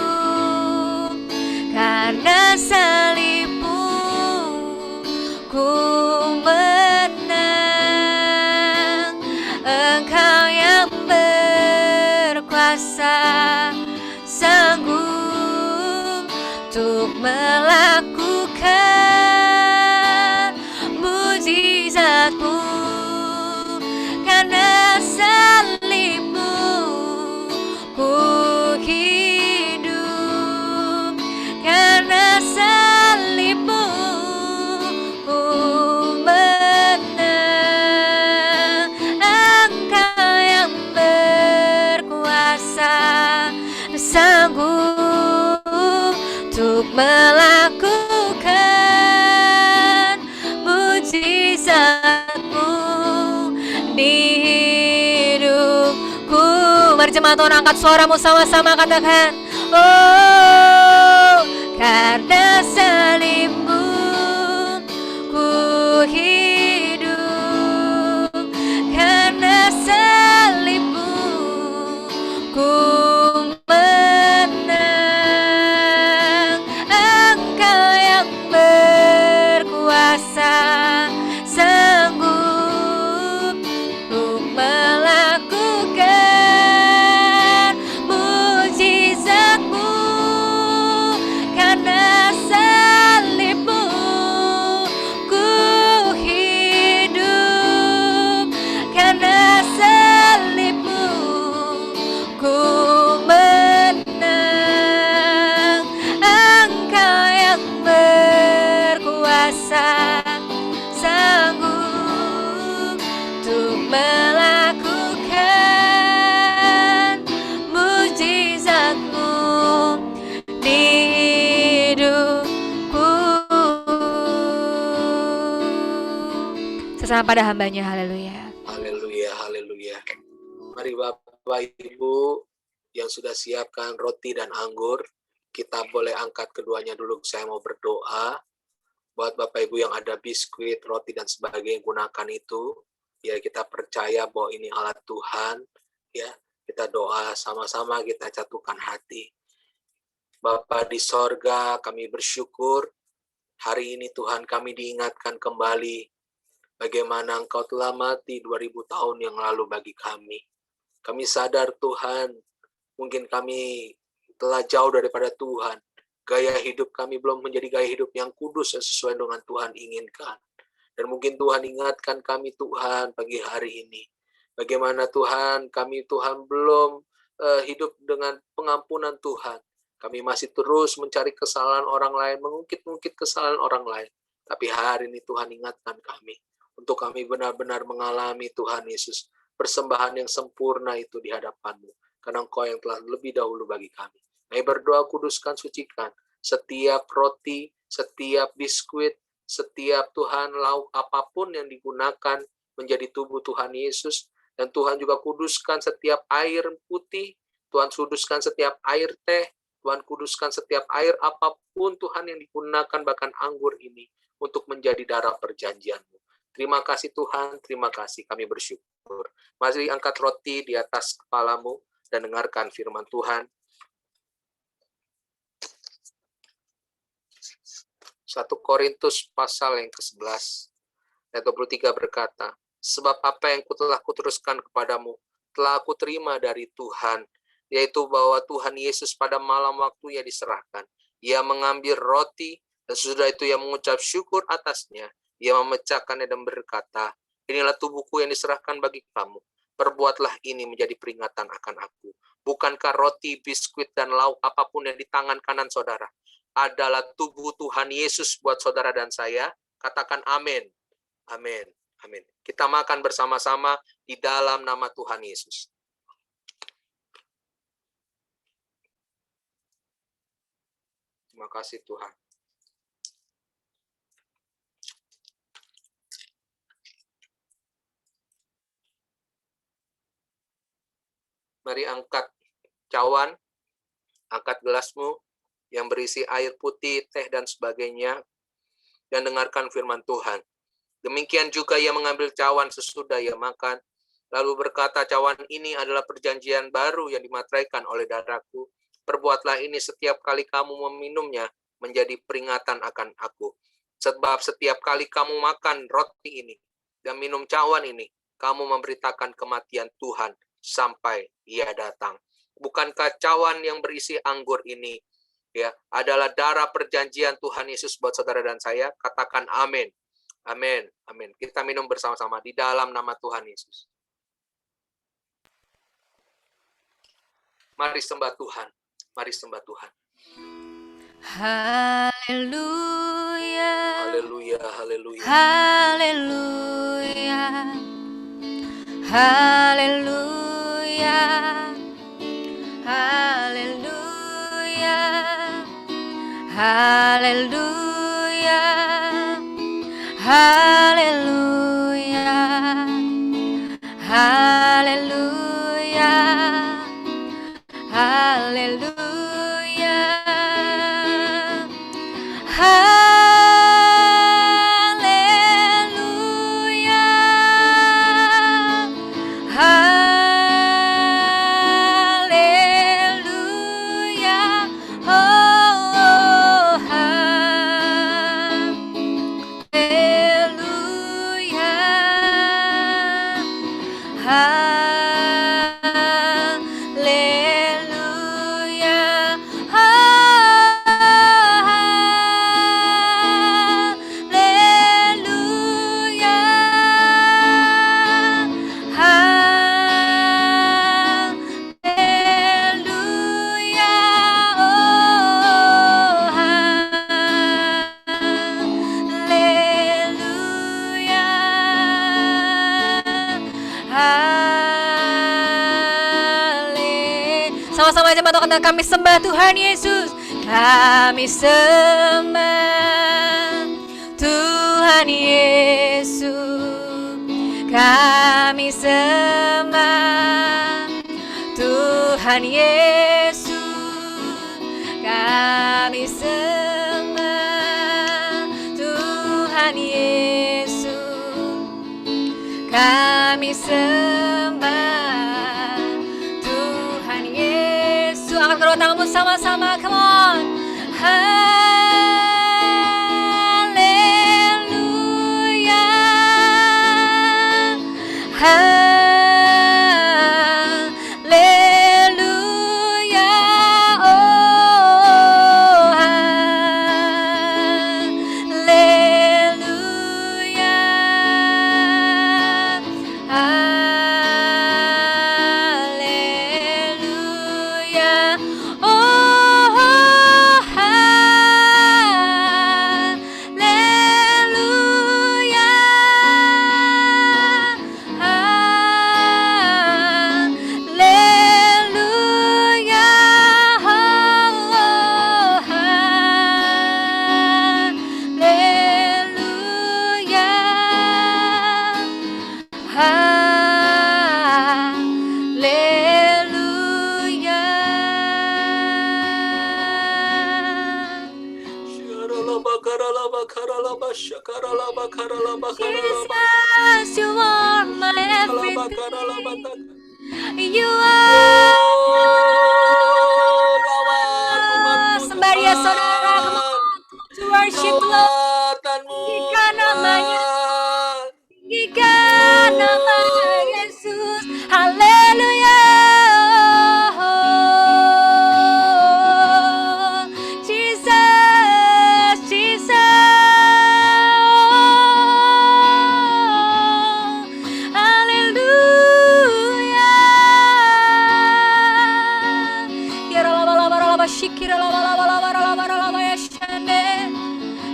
Karena salib-Mu ku menang. Engkau yang berkuasa, sanggup untuk melakukan mujizat-Mu. Karena salib-Mu ku hidup. Karena salib-Mu ku menang. Engkau yang berkuasa, sanggup untuk melakukan mujizat-Mu di hidupku. Mari jemaat Tuhan, angkat suaramu sama-sama katakan, oh, karena salib-Mu ku hidup. Karena salib-Mu ku menang. Engkau yang berkuasa, sanggup untuk melakukan mujizat-Mu. Karena salib-Mu ku hidup. Karena salib-Mu ku menang. Engkau yang berkuasa, sanggup untuk melakukan mujizat-Mu di hidupku. Sesama pada hambanya, haleluya. Haleluya. Mari Bapak Ibu yang sudah siapkan roti dan anggur, kita boleh angkat keduanya dulu. Saya mau berdoa. Buat Bapak Ibu yang ada biskuit, roti, dan sebagainya, gunakan itu. Ya, kita percaya bahwa ini alat Tuhan. Ya, kita doa sama-sama, kita jatuhkan hati. Bapa di sorga, kami bersyukur hari ini Tuhan kami diingatkan kembali bagaimana Engkau telah mati 2000 tahun yang lalu bagi kami. Kami sadar Tuhan, mungkin kami telah jauh daripada Tuhan. Gaya hidup kami belum menjadi gaya hidup yang kudus dan sesuai dengan Tuhan inginkan. Dan mungkin Tuhan ingatkan kami Tuhan pagi hari ini. Bagaimana Tuhan, kami Tuhan belum hidup dengan pengampunan Tuhan. Kami masih terus mencari kesalahan orang lain, mengungkit-ungkit kesalahan orang lain. Tapi hari ini Tuhan ingatkan kami, untuk kami benar-benar mengalami Tuhan Yesus, persembahan yang sempurna itu di hadapan-Mu. Karena Engkau yang telah lebih dahulu bagi kami. Kami berdoa, kuduskan, sucikan setiap roti, setiap biskuit, setiap Tuhan lauk apapun yang digunakan menjadi tubuh Tuhan Yesus. Dan Tuhan juga kuduskan setiap air putih, Tuhan kuduskan setiap air teh, Tuhan kuduskan setiap air apapun Tuhan yang digunakan, bahkan anggur ini, untuk menjadi darah perjanjian-Mu. Terima kasih Tuhan, terima kasih, kami bersyukur. Mari angkat roti di atas kepalamu dan dengarkan firman Tuhan. 1 Korintus pasal yang ke-11, ayat 23 berkata, sebab apa yang telah kuteruskan kepadamu, telah aku terima dari Tuhan, yaitu bahwa Tuhan Yesus pada malam waktu Ia diserahkan, Ia mengambil roti, dan sesudah itu Ia mengucap syukur atasnya, Ia memecahkannya dan berkata, inilah tubuhku yang diserahkan bagi kamu, perbuatlah ini menjadi peringatan akan aku. Bukankah roti, biskuit, dan lauk apapun yang di tangan kanan saudara adalah tubuh Tuhan Yesus buat saudara dan saya? Katakan amin. Amin. Amin. Kita makan bersama-sama di dalam nama Tuhan Yesus. Terima kasih Tuhan. Mari angkat cawan, angkat gelasmu yang berisi air putih, teh, dan sebagainya, dan dengarkan firman Tuhan. Demikian juga Ia mengambil cawan sesudah Ia makan, lalu berkata, cawan ini adalah perjanjian baru yang dimateraikan oleh darahku. Perbuatlah ini setiap kali kamu meminumnya menjadi peringatan akan aku. Sebab setiap kali kamu makan roti ini dan minum cawan ini, kamu memberitakan kematian Tuhan sampai Ia datang. Bukankah cawan yang berisi anggur ini ya adalah darah perjanjian Tuhan Yesus buat saudara dan saya? Katakan amin. Amin. Amin. Kita minum bersama-sama di dalam nama Tuhan Yesus. Mari sembah Tuhan. Mari sembah Tuhan. Haleluya. Haleluya, haleluya. Haleluya. Haleluya. Haleluya. Haleluya. Haleluya. Haleluya. Haleluya. Sama-sama aja matakan kami sembah Tuhan Yesus. Kami sembah Tuhan Yesus. Kami sembah Tuhan Yesus, kami sembah. Tuhan Yesus, kami sembah. Tuhan Yesus, angkat kedua tanganmu sama-sama, come on. Haleluya, haleluya, oh haleluya, haleluya, oh haleluya, haleluya, oh Jesus, you are my everything. You are. Sembah dia saudara, come on to worship Lord. Tinggikan namanya, tinggikan nama Yesus. Haleluya. Jesus, Jesus. Haleluya.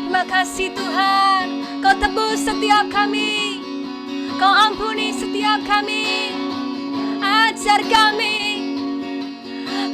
Terima kasih Tuhan, Kau tebus setiap kami, Kau ampuni setiap kami. Ajar kami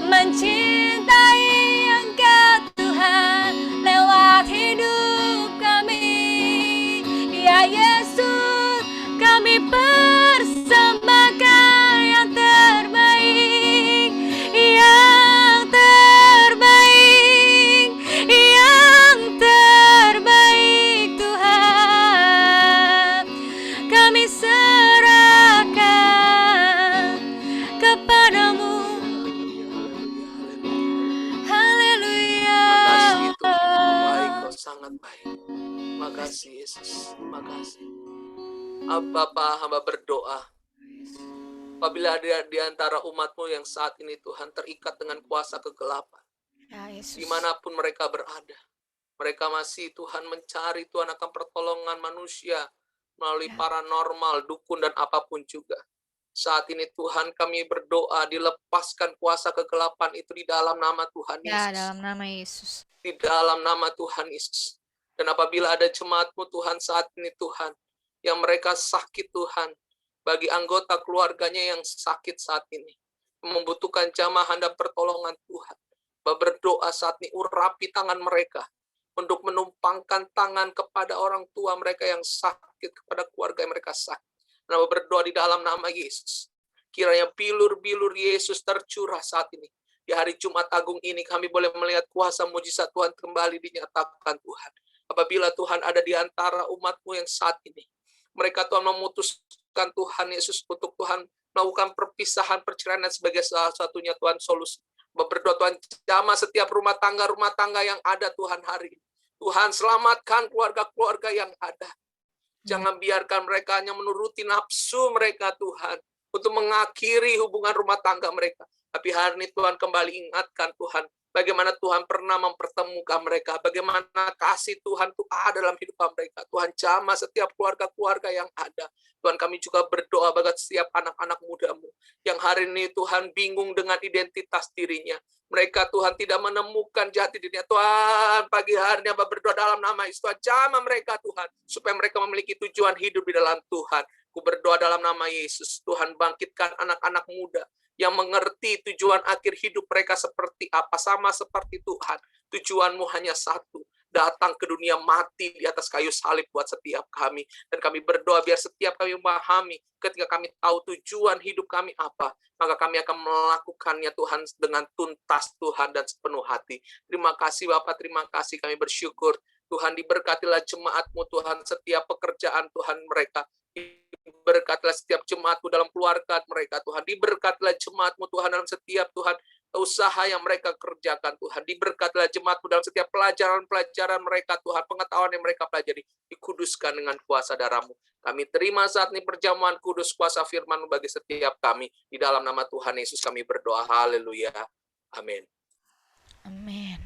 mencintai Engkau Tuhan lewat hidup kami. Ya Yesus, kami persembahkan yang terbaik, yang terbaik, yang terbaik Tuhan. Kami serahkan kepadamu. Haleluya. Makasih Tuhan, baik, Kau sangat baik. Makasih Yesus, makasih. Bapa, hamba berdoa, apabila ada di antara umat-Mu yang saat ini Tuhan terikat dengan kuasa kegelapan, Ya Yesus. dimanapun mereka berada, mereka masih Tuhan mencari Tuhan akan pertolongan manusia melalui Ya. paranormal, dukun dan apapun juga. Saat ini Tuhan kami berdoa dilepaskan kuasa kegelapan itu di dalam nama Tuhan Ya, Yesus. dalam nama Yesus. Di dalam nama Tuhan Yesus. Dan apabila ada jemaat-Mu Tuhan saat ini Tuhan, yang mereka sakit Tuhan, bagi anggota keluarganya yang sakit saat ini, membutuhkan jamah handap pertolongan Tuhan, berdoa saat ini, urapi tangan mereka, untuk menumpangkan tangan kepada orang tua mereka yang sakit, kepada keluarga yang mereka sakit. Dan berdoa di dalam nama Yesus, kiranya bilur-bilur Yesus tercurah saat ini. Di hari Jumat Agung ini kami boleh melihat kuasa mujizat Tuhan kembali dinyatakan Tuhan. Apabila Tuhan ada di antara umat-Mu yang saat ini, mereka Tuhan memutuskan Tuhan Yesus untuk Tuhan melakukan perpisahan perceraian sebagai salah satunya Tuhan solusi. Berdoa Tuhan jamah setiap rumah tangga yang ada Tuhan hari ini. Tuhan selamatkan keluarga-keluarga yang ada. Jangan biarkan mereka hanya menuruti nafsu mereka Tuhan, untuk mengakhiri hubungan rumah tangga mereka. Tapi hari ini Tuhan kembali ingatkan Tuhan, bagaimana Tuhan pernah mempertemukan mereka, bagaimana kasih Tuhan itu ada dalam hidup mereka. Tuhan jamah setiap keluarga-keluarga yang ada. Tuhan kami juga berdoa bagi setiap anak-anak muda-Mu yang hari ini Tuhan bingung dengan identitas dirinya. Mereka Tuhan tidak menemukan jati dirinya. Tuhan pagi hari ini berdoa dalam nama Yesus. Tuhan jamah mereka Tuhan, supaya mereka memiliki tujuan hidup di dalam Tuhan. Ku berdoa dalam nama Yesus, Tuhan bangkitkan anak-anak muda yang mengerti tujuan akhir hidup mereka seperti apa, sama seperti Tuhan. Tujuanmu hanya satu, datang ke dunia, mati di atas kayu salib buat setiap kami. Dan kami berdoa biar setiap kami memahami ketika kami tahu tujuan hidup kami apa, maka kami akan melakukannya Tuhan dengan tuntas Tuhan dan sepenuh hati. Terima kasih Bapak, terima kasih, kami bersyukur. Tuhan, diberkatilah jemaat-Mu Tuhan, setiap pekerjaan Tuhan mereka. Diberkatilah setiap jemaat-Mu dalam keluarga mereka Tuhan. Diberkatilah jemaat-Mu Tuhan dalam setiap Tuhan usaha yang mereka kerjakan Tuhan. Diberkatilah jemaat-Mu dalam setiap pelajaran-pelajaran mereka Tuhan. Pengetahuan yang mereka pelajari. Dikuduskan dengan kuasa darah-Mu. Kami terima saat ini perjamuan kudus kuasa firman-Mu bagi setiap kami. Di dalam nama Tuhan Yesus kami berdoa. Haleluya. Amin. Amin.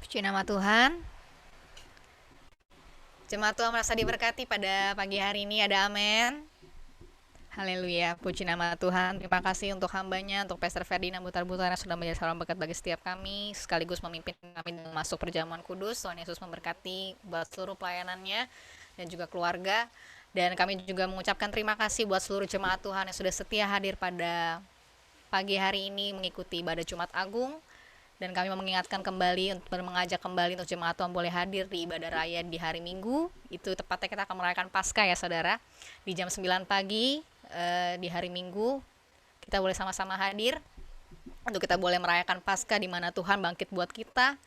Puji nama Tuhan. Jemaat Tuhan merasa diberkati pada pagi hari ini, ada amin. Haleluya, puji nama Tuhan. Terima kasih untuk hambanya, untuk Pastor Ferdinand Butar-Butar yang sudah menjadi seorang berkat bagi setiap kami, sekaligus memimpin kami masuk perjamuan kudus. Tuhan Yesus memberkati buat seluruh pelayanannya dan juga keluarga. Dan kami juga mengucapkan terima kasih buat seluruh jemaat Tuhan yang sudah setia hadir pada pagi hari ini mengikuti ibadah Jumat Agung. Dan kami mengingatkan kembali, mengajak kembali untuk jemaat Tuhan boleh hadir di ibadah raya di hari Minggu. Itu tepatnya kita akan merayakan Paskah ya saudara. Di jam 9 pagi di hari Minggu kita boleh sama-sama hadir untuk kita boleh merayakan Paskah di mana Tuhan bangkit buat kita.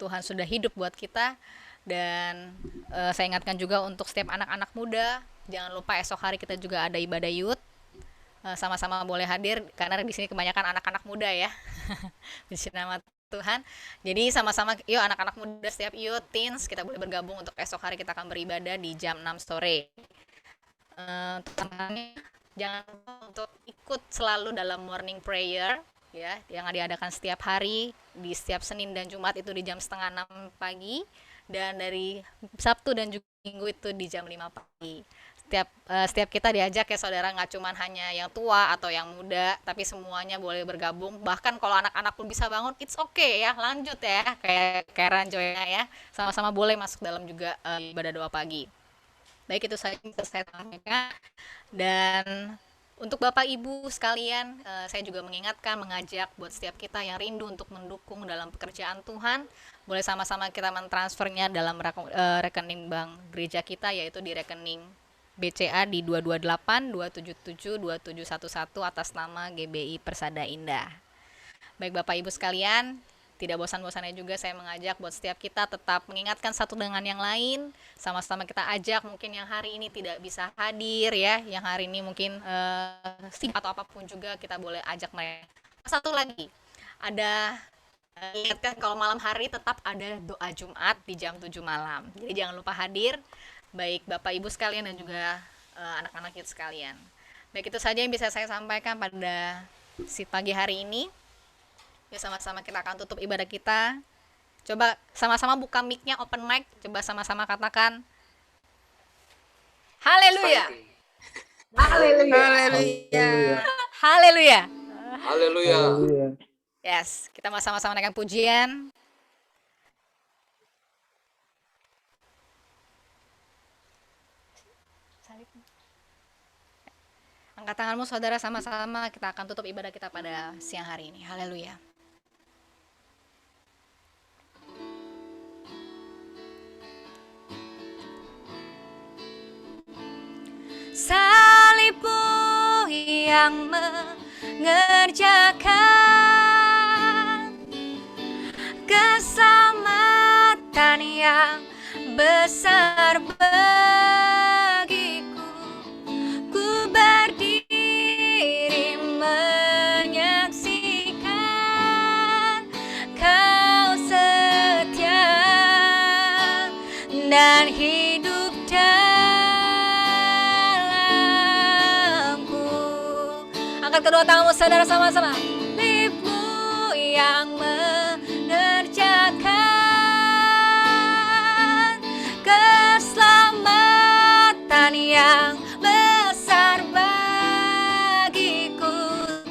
Tuhan sudah hidup buat kita. Dan saya ingatkan juga untuk setiap anak-anak muda, jangan lupa esok hari kita juga ada ibadah youth. Sama-sama boleh hadir karena di sini kebanyakan anak-anak muda ya. Di nama Tuhan. Jadi sama-sama yuk anak-anak muda setiap youth teens kita boleh bergabung untuk esok hari kita akan beribadah di jam 6 sore. Teman-teman jangan lupa untuk ikut selalu dalam morning prayer ya yang diadakan setiap hari di setiap Senin dan Jumat itu di jam 5:30 pagi dan dari Sabtu dan juga Minggu itu di jam 5 pagi. Setiap kita diajak ya saudara, nggak cuma hanya yang tua atau yang muda, tapi semuanya boleh bergabung. Bahkan kalau anak-anak pun bisa bangun, it's okay ya, lanjut ya, kayak Karen Joyna ya, sama-sama boleh masuk dalam juga ibadah doa pagi. Baik, itu saja yang saya sampaikan. Dan untuk Bapak Ibu sekalian, saya juga mengingatkan, mengajak buat setiap kita yang rindu untuk mendukung dalam pekerjaan Tuhan, boleh sama-sama kita mentransfernya dalam rekening bank gereja kita, yaitu di rekening BCA di 228-277-2711 atas nama GBI Persada Indah. Baik Bapak Ibu sekalian, tidak bosan-bosannya juga saya mengajak buat setiap kita tetap mengingatkan satu dengan yang lain. Sama-sama kita ajak mungkin yang hari ini tidak bisa hadir ya, yang hari ini mungkin sibuk atau apapun juga kita boleh ajak mereka. Satu lagi, ada lihatkan kalau malam hari tetap ada doa Jumat di jam 7 malam. Jadi jangan lupa hadir. Baik Bapak Ibu sekalian dan juga anak-anak youth sekalian. Baik, itu saja yang bisa saya sampaikan pada pagi hari ini. Ya, sama-sama kita akan tutup ibadah kita. Coba sama-sama buka mic-nya, open mic. Coba sama-sama katakan Haleluya. Haleluya. Haleluya. Haleluya. Yes, kita mau sama-sama naikkan pujian. Angkat tanganmu saudara, sama-sama kita akan tutup ibadah kita pada siang hari ini. Haleluya. Salibmu yang mengerjakan keselamatan yang besar bagiku. Ku berdiri menyaksikan Kau setia dan hidup dalamku. Angkat kedua tanganmu saudara, sama-sama. Salibmu yang mengerjakan keselamatan yang besar bagiku.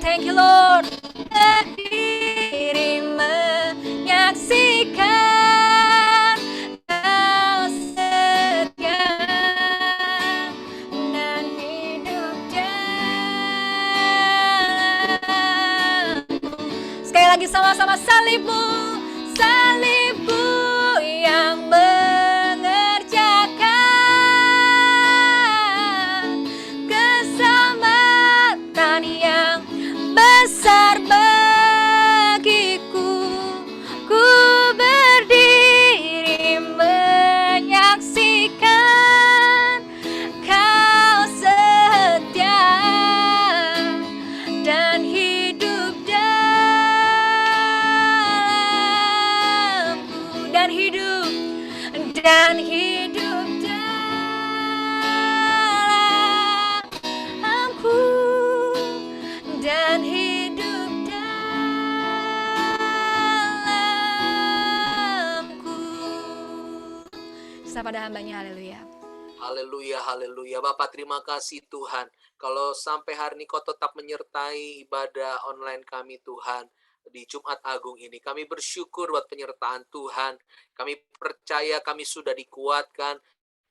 Thank you Lord. Berdiri menyaksikan Kau setia dan hidup dalamku. Sekali lagi lagi sama-sama, salibmu, salibmu yang mengerjakan keselamatan yang besar bagiku. Ku berdiri menyaksikan Kau setia dan hidup dalamku, dan hidup dalamku, dan hidup dalamku. Sapa pada hambanya, haleluya. Haleluya, haleluya. Bapak terima kasih Tuhan. Kalau sampai hari ini Kau tetap menyertai ibadah online kami Tuhan. Di Jumat Agung ini kami bersyukur buat penyertaan Tuhan. Kami percaya kami sudah dikuatkan,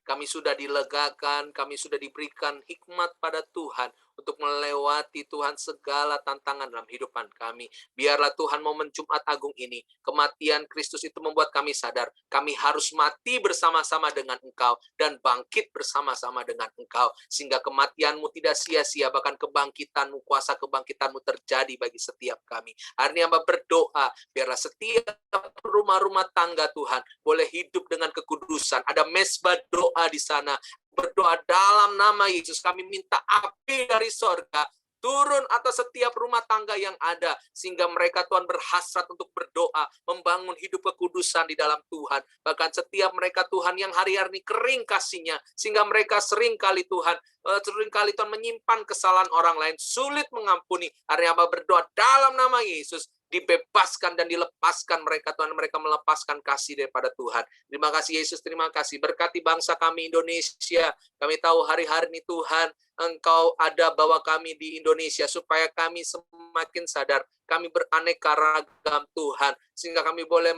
kami sudah dilegakan, kami sudah diberikan hikmat pada Tuhan untuk melewati Tuhan segala tantangan dalam kehidupan kami. Biarlah Tuhan momen Jumat Agung ini, kematian Kristus itu membuat kami sadar, kami harus mati bersama-sama dengan Engkau dan bangkit bersama-sama dengan Engkau. Sehingga kematian-Mu tidak sia-sia, bahkan kebangkitan-Mu, kuasa kebangkitan-Mu terjadi bagi setiap kami. Hari ini hamba berdoa, biarlah setiap rumah-rumah tangga Tuhan boleh hidup dengan kekudusan. Ada mesbah doa di sana. Berdoa dalam nama Yesus, kami minta api dari sorga turun atas setiap rumah tangga yang ada, sehingga mereka Tuhan berhasrat untuk berdoa, membangun hidup kekudusan di dalam Tuhan. Bahkan setiap mereka Tuhan yang hari-hari ini kering kasihnya, sehingga mereka seringkali Tuhan menyimpan kesalahan orang lain, sulit mengampuni. Hari hamba berdoa dalam nama Yesus, dibebaskan dan dilepaskan mereka Tuhan, mereka melepaskan kasih daripada Tuhan. Terima kasih Yesus, terima kasih. Berkati bangsa kami Indonesia. Kami tahu hari-hari ini Tuhan, Engkau ada bawa kami di Indonesia supaya kami semakin sadar kami beraneka ragam Tuhan, sehingga kami boleh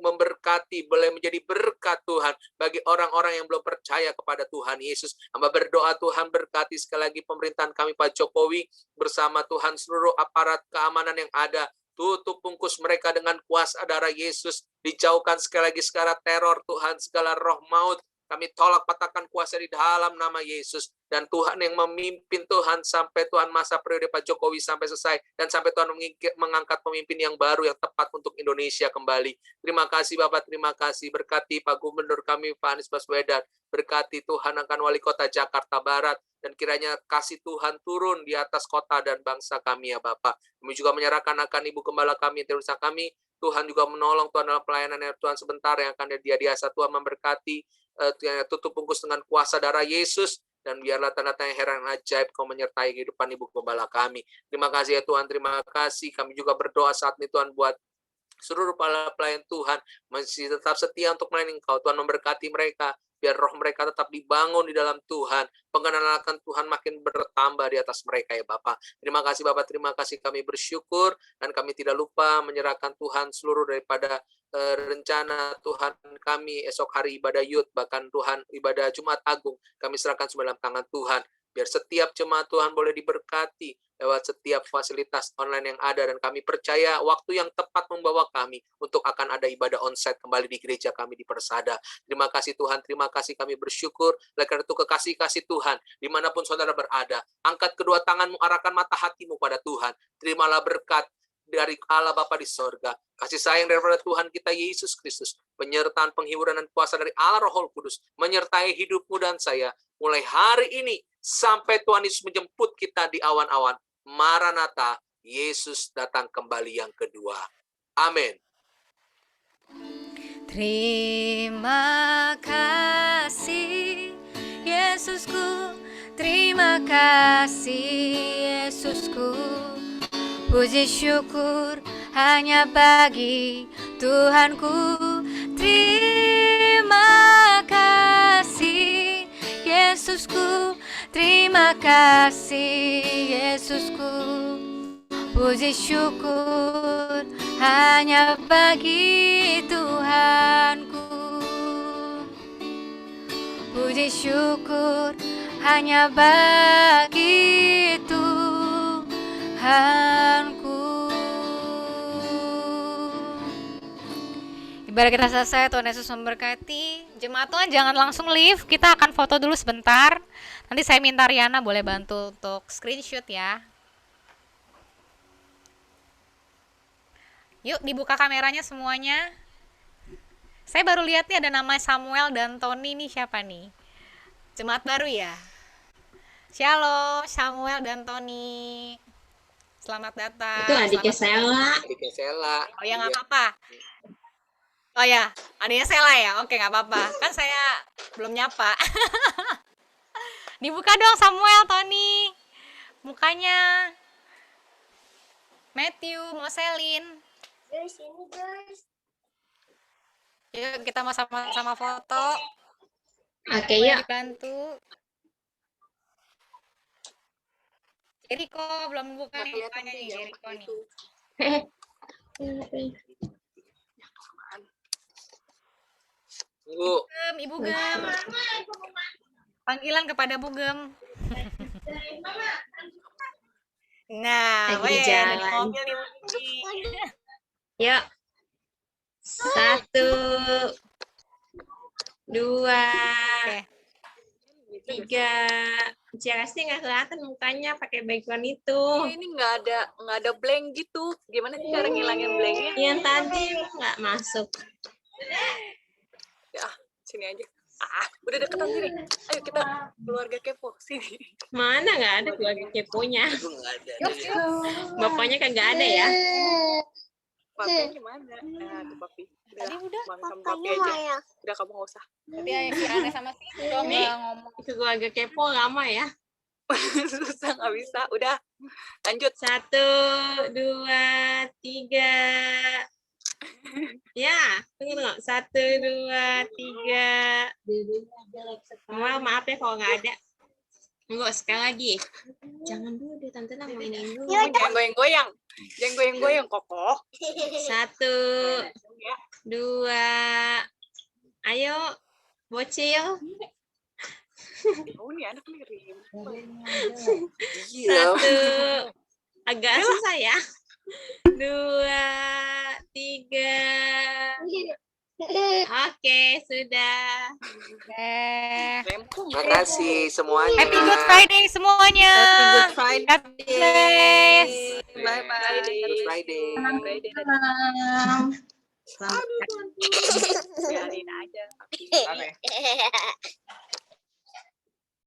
memberkati, boleh menjadi berkat Tuhan bagi orang-orang yang belum percaya kepada Tuhan Yesus. Hamba berdoa Tuhan berkati sekali lagi pemerintahan kami Pak Jokowi bersama Tuhan seluruh aparat keamanan yang ada. Tutup bungkus mereka dengan kuasa darah Yesus. Dijauhkan sekali lagi segala teror Tuhan, segala roh maut. Kami tolak patahkan kuasa di dalam nama Yesus. Dan Tuhan yang memimpin Tuhan sampai Tuhan masa periode Pak Jokowi sampai selesai. Dan sampai Tuhan mengangkat pemimpin yang baru yang tepat untuk Indonesia kembali. Terima kasih Bapak, terima kasih. Berkati Pak Gubernur kami Pak Anies Baswedan. Berkati Tuhan akan wali kota Jakarta Barat. Dan kiranya kasih Tuhan turun di atas kota dan bangsa kami ya Bapak. Kami juga menyerahkan akan Ibu Gembala kami, terusah kami. Tuhan juga menolong Tuhan dalam pelayanan Tuhan sebentar yang akan dia biasa Tuhan memberkati. Tutup bungkus dengan kuasa darah Yesus. Dan biarlah tanda-tanda heran ajaib Kau menyertai kehidupan Ibu Gembala kami. Terima kasih ya Tuhan, terima kasih. Kami juga berdoa saat ini Tuhan buat seluruh pelayan Tuhan masih tetap setia untuk melayani Engkau. Tuhan memberkati mereka, biar roh mereka tetap dibangun di dalam Tuhan. Pengenalan akan Tuhan makin bertambah di atas mereka ya Bapak. Terima kasih Bapak, terima kasih. Kami bersyukur dan kami tidak lupa menyerahkan Tuhan seluruh daripada rencana Tuhan kami esok hari ibadah Yud, bahkan Tuhan ibadah Jumat Agung. Kami serahkan semua dalam tangan Tuhan. Biar setiap jemaat Tuhan boleh diberkati lewat setiap fasilitas online yang ada. Dan kami percaya waktu yang tepat membawa kami untuk akan ada ibadah onsite kembali di gereja kami di Persada. Terima kasih Tuhan, terima kasih, kami bersyukur. Oleh karena itu kekasih-kasih Tuhan, dimanapun saudara berada, angkat kedua tanganmu, arahkan mata hatimu pada Tuhan. Terimalah berkat dari Allah Bapa di sorga, kasih sayang daripada Tuhan kita Yesus Kristus, penyertaan, penghiburan, dan kuasa dari Allah Roh Kudus, menyertai hidupmu dan saya, mulai hari ini, sampai Tuhan Yesus menjemput kita di awan-awan. Maranatha, Yesus datang kembali yang kedua. Amin. Terima kasih Yesusku, terima kasih Yesusku. Puji syukur hanya bagi Tuhanku. Terima kasih Yesusku, terima kasih Yesusku. Puji syukur hanya bagi Tuhanku. Puji syukur hanya bagi Tuhanku. Ibadah kita selesai, Tuhan Yesus memberkati. Jemaat Tuhan jangan langsung leave, kita akan foto dulu sebentar. Nanti saya minta Riana boleh bantu untuk screenshot ya. Yuk dibuka kameranya semuanya. Saya baru lihat nih ada nama Samuel dan Tony, nih siapa nih? Jemaat baru ya? Shalom Samuel dan Tony. Selamat datang. Itu adiknya Selamat datang. Sela. Adiknya Sela. Oh ya nggak apa-apa. Oh ya, adiknya Sela ya? Oke nggak apa-apa. Kan saya belum nyapa. Dibuka dong Samuel, Tony. Mukanya. Matthew, mau Selin. Guys, ini guys. Yuk kita mau sama-sama foto. Oke, Boleh yuk. dibantu. Jericho belum buka nih mukanya nih Jericho nih. Tunggu. Ibu Gem. Panggilan kepada Bu Gem. Nah, Lagi di weh, jalan. dari mobil nih Bu Gem. Yuk. 1, 2, Oke. 3. Pasti nggak kelihatan mukanya pakai background itu. Ini nggak ada blank gitu. Gimana sih cara ngilangin blanknya? Yang tadi nggak masuk. Ya, sini aja. Udah deketan sini. Ayo kita keluarga kepo sini. Mana nggak ada keluarga keponya. Itu nggak ada. Bapaknya kagak ada ya. Papi gimana? Nah, tuh papi. Tadi udah Mami sama papi aja. Udah kamu nggak usah. Tapi ya Kirana sama Situ dong Nih. nggak ngomong. Keluarga kepo lama ya. Susah nggak bisa. Udah lanjut. 1, 2, 3. Ya, tunggu. 1, 2, 3. Maaf ya kalau nggak ada. Enggak, sekali lagi. Jangan dulu deh, Tante Nang mainin dulu. Jangan goyang-goyang. Jangan goyang-goyang, kokoh. 1, 2. Ayo, bocil. Oh, ini anak mirip. Iya. 1. Agak susah ya. 2, 3. Oke, sudah. Rempong. Makasih semuanya. Happy Good Friday semuanya. Good Friday. God bless. Bye-bye. Good Friday. Friday. Selamat. Biarin aja. Oke.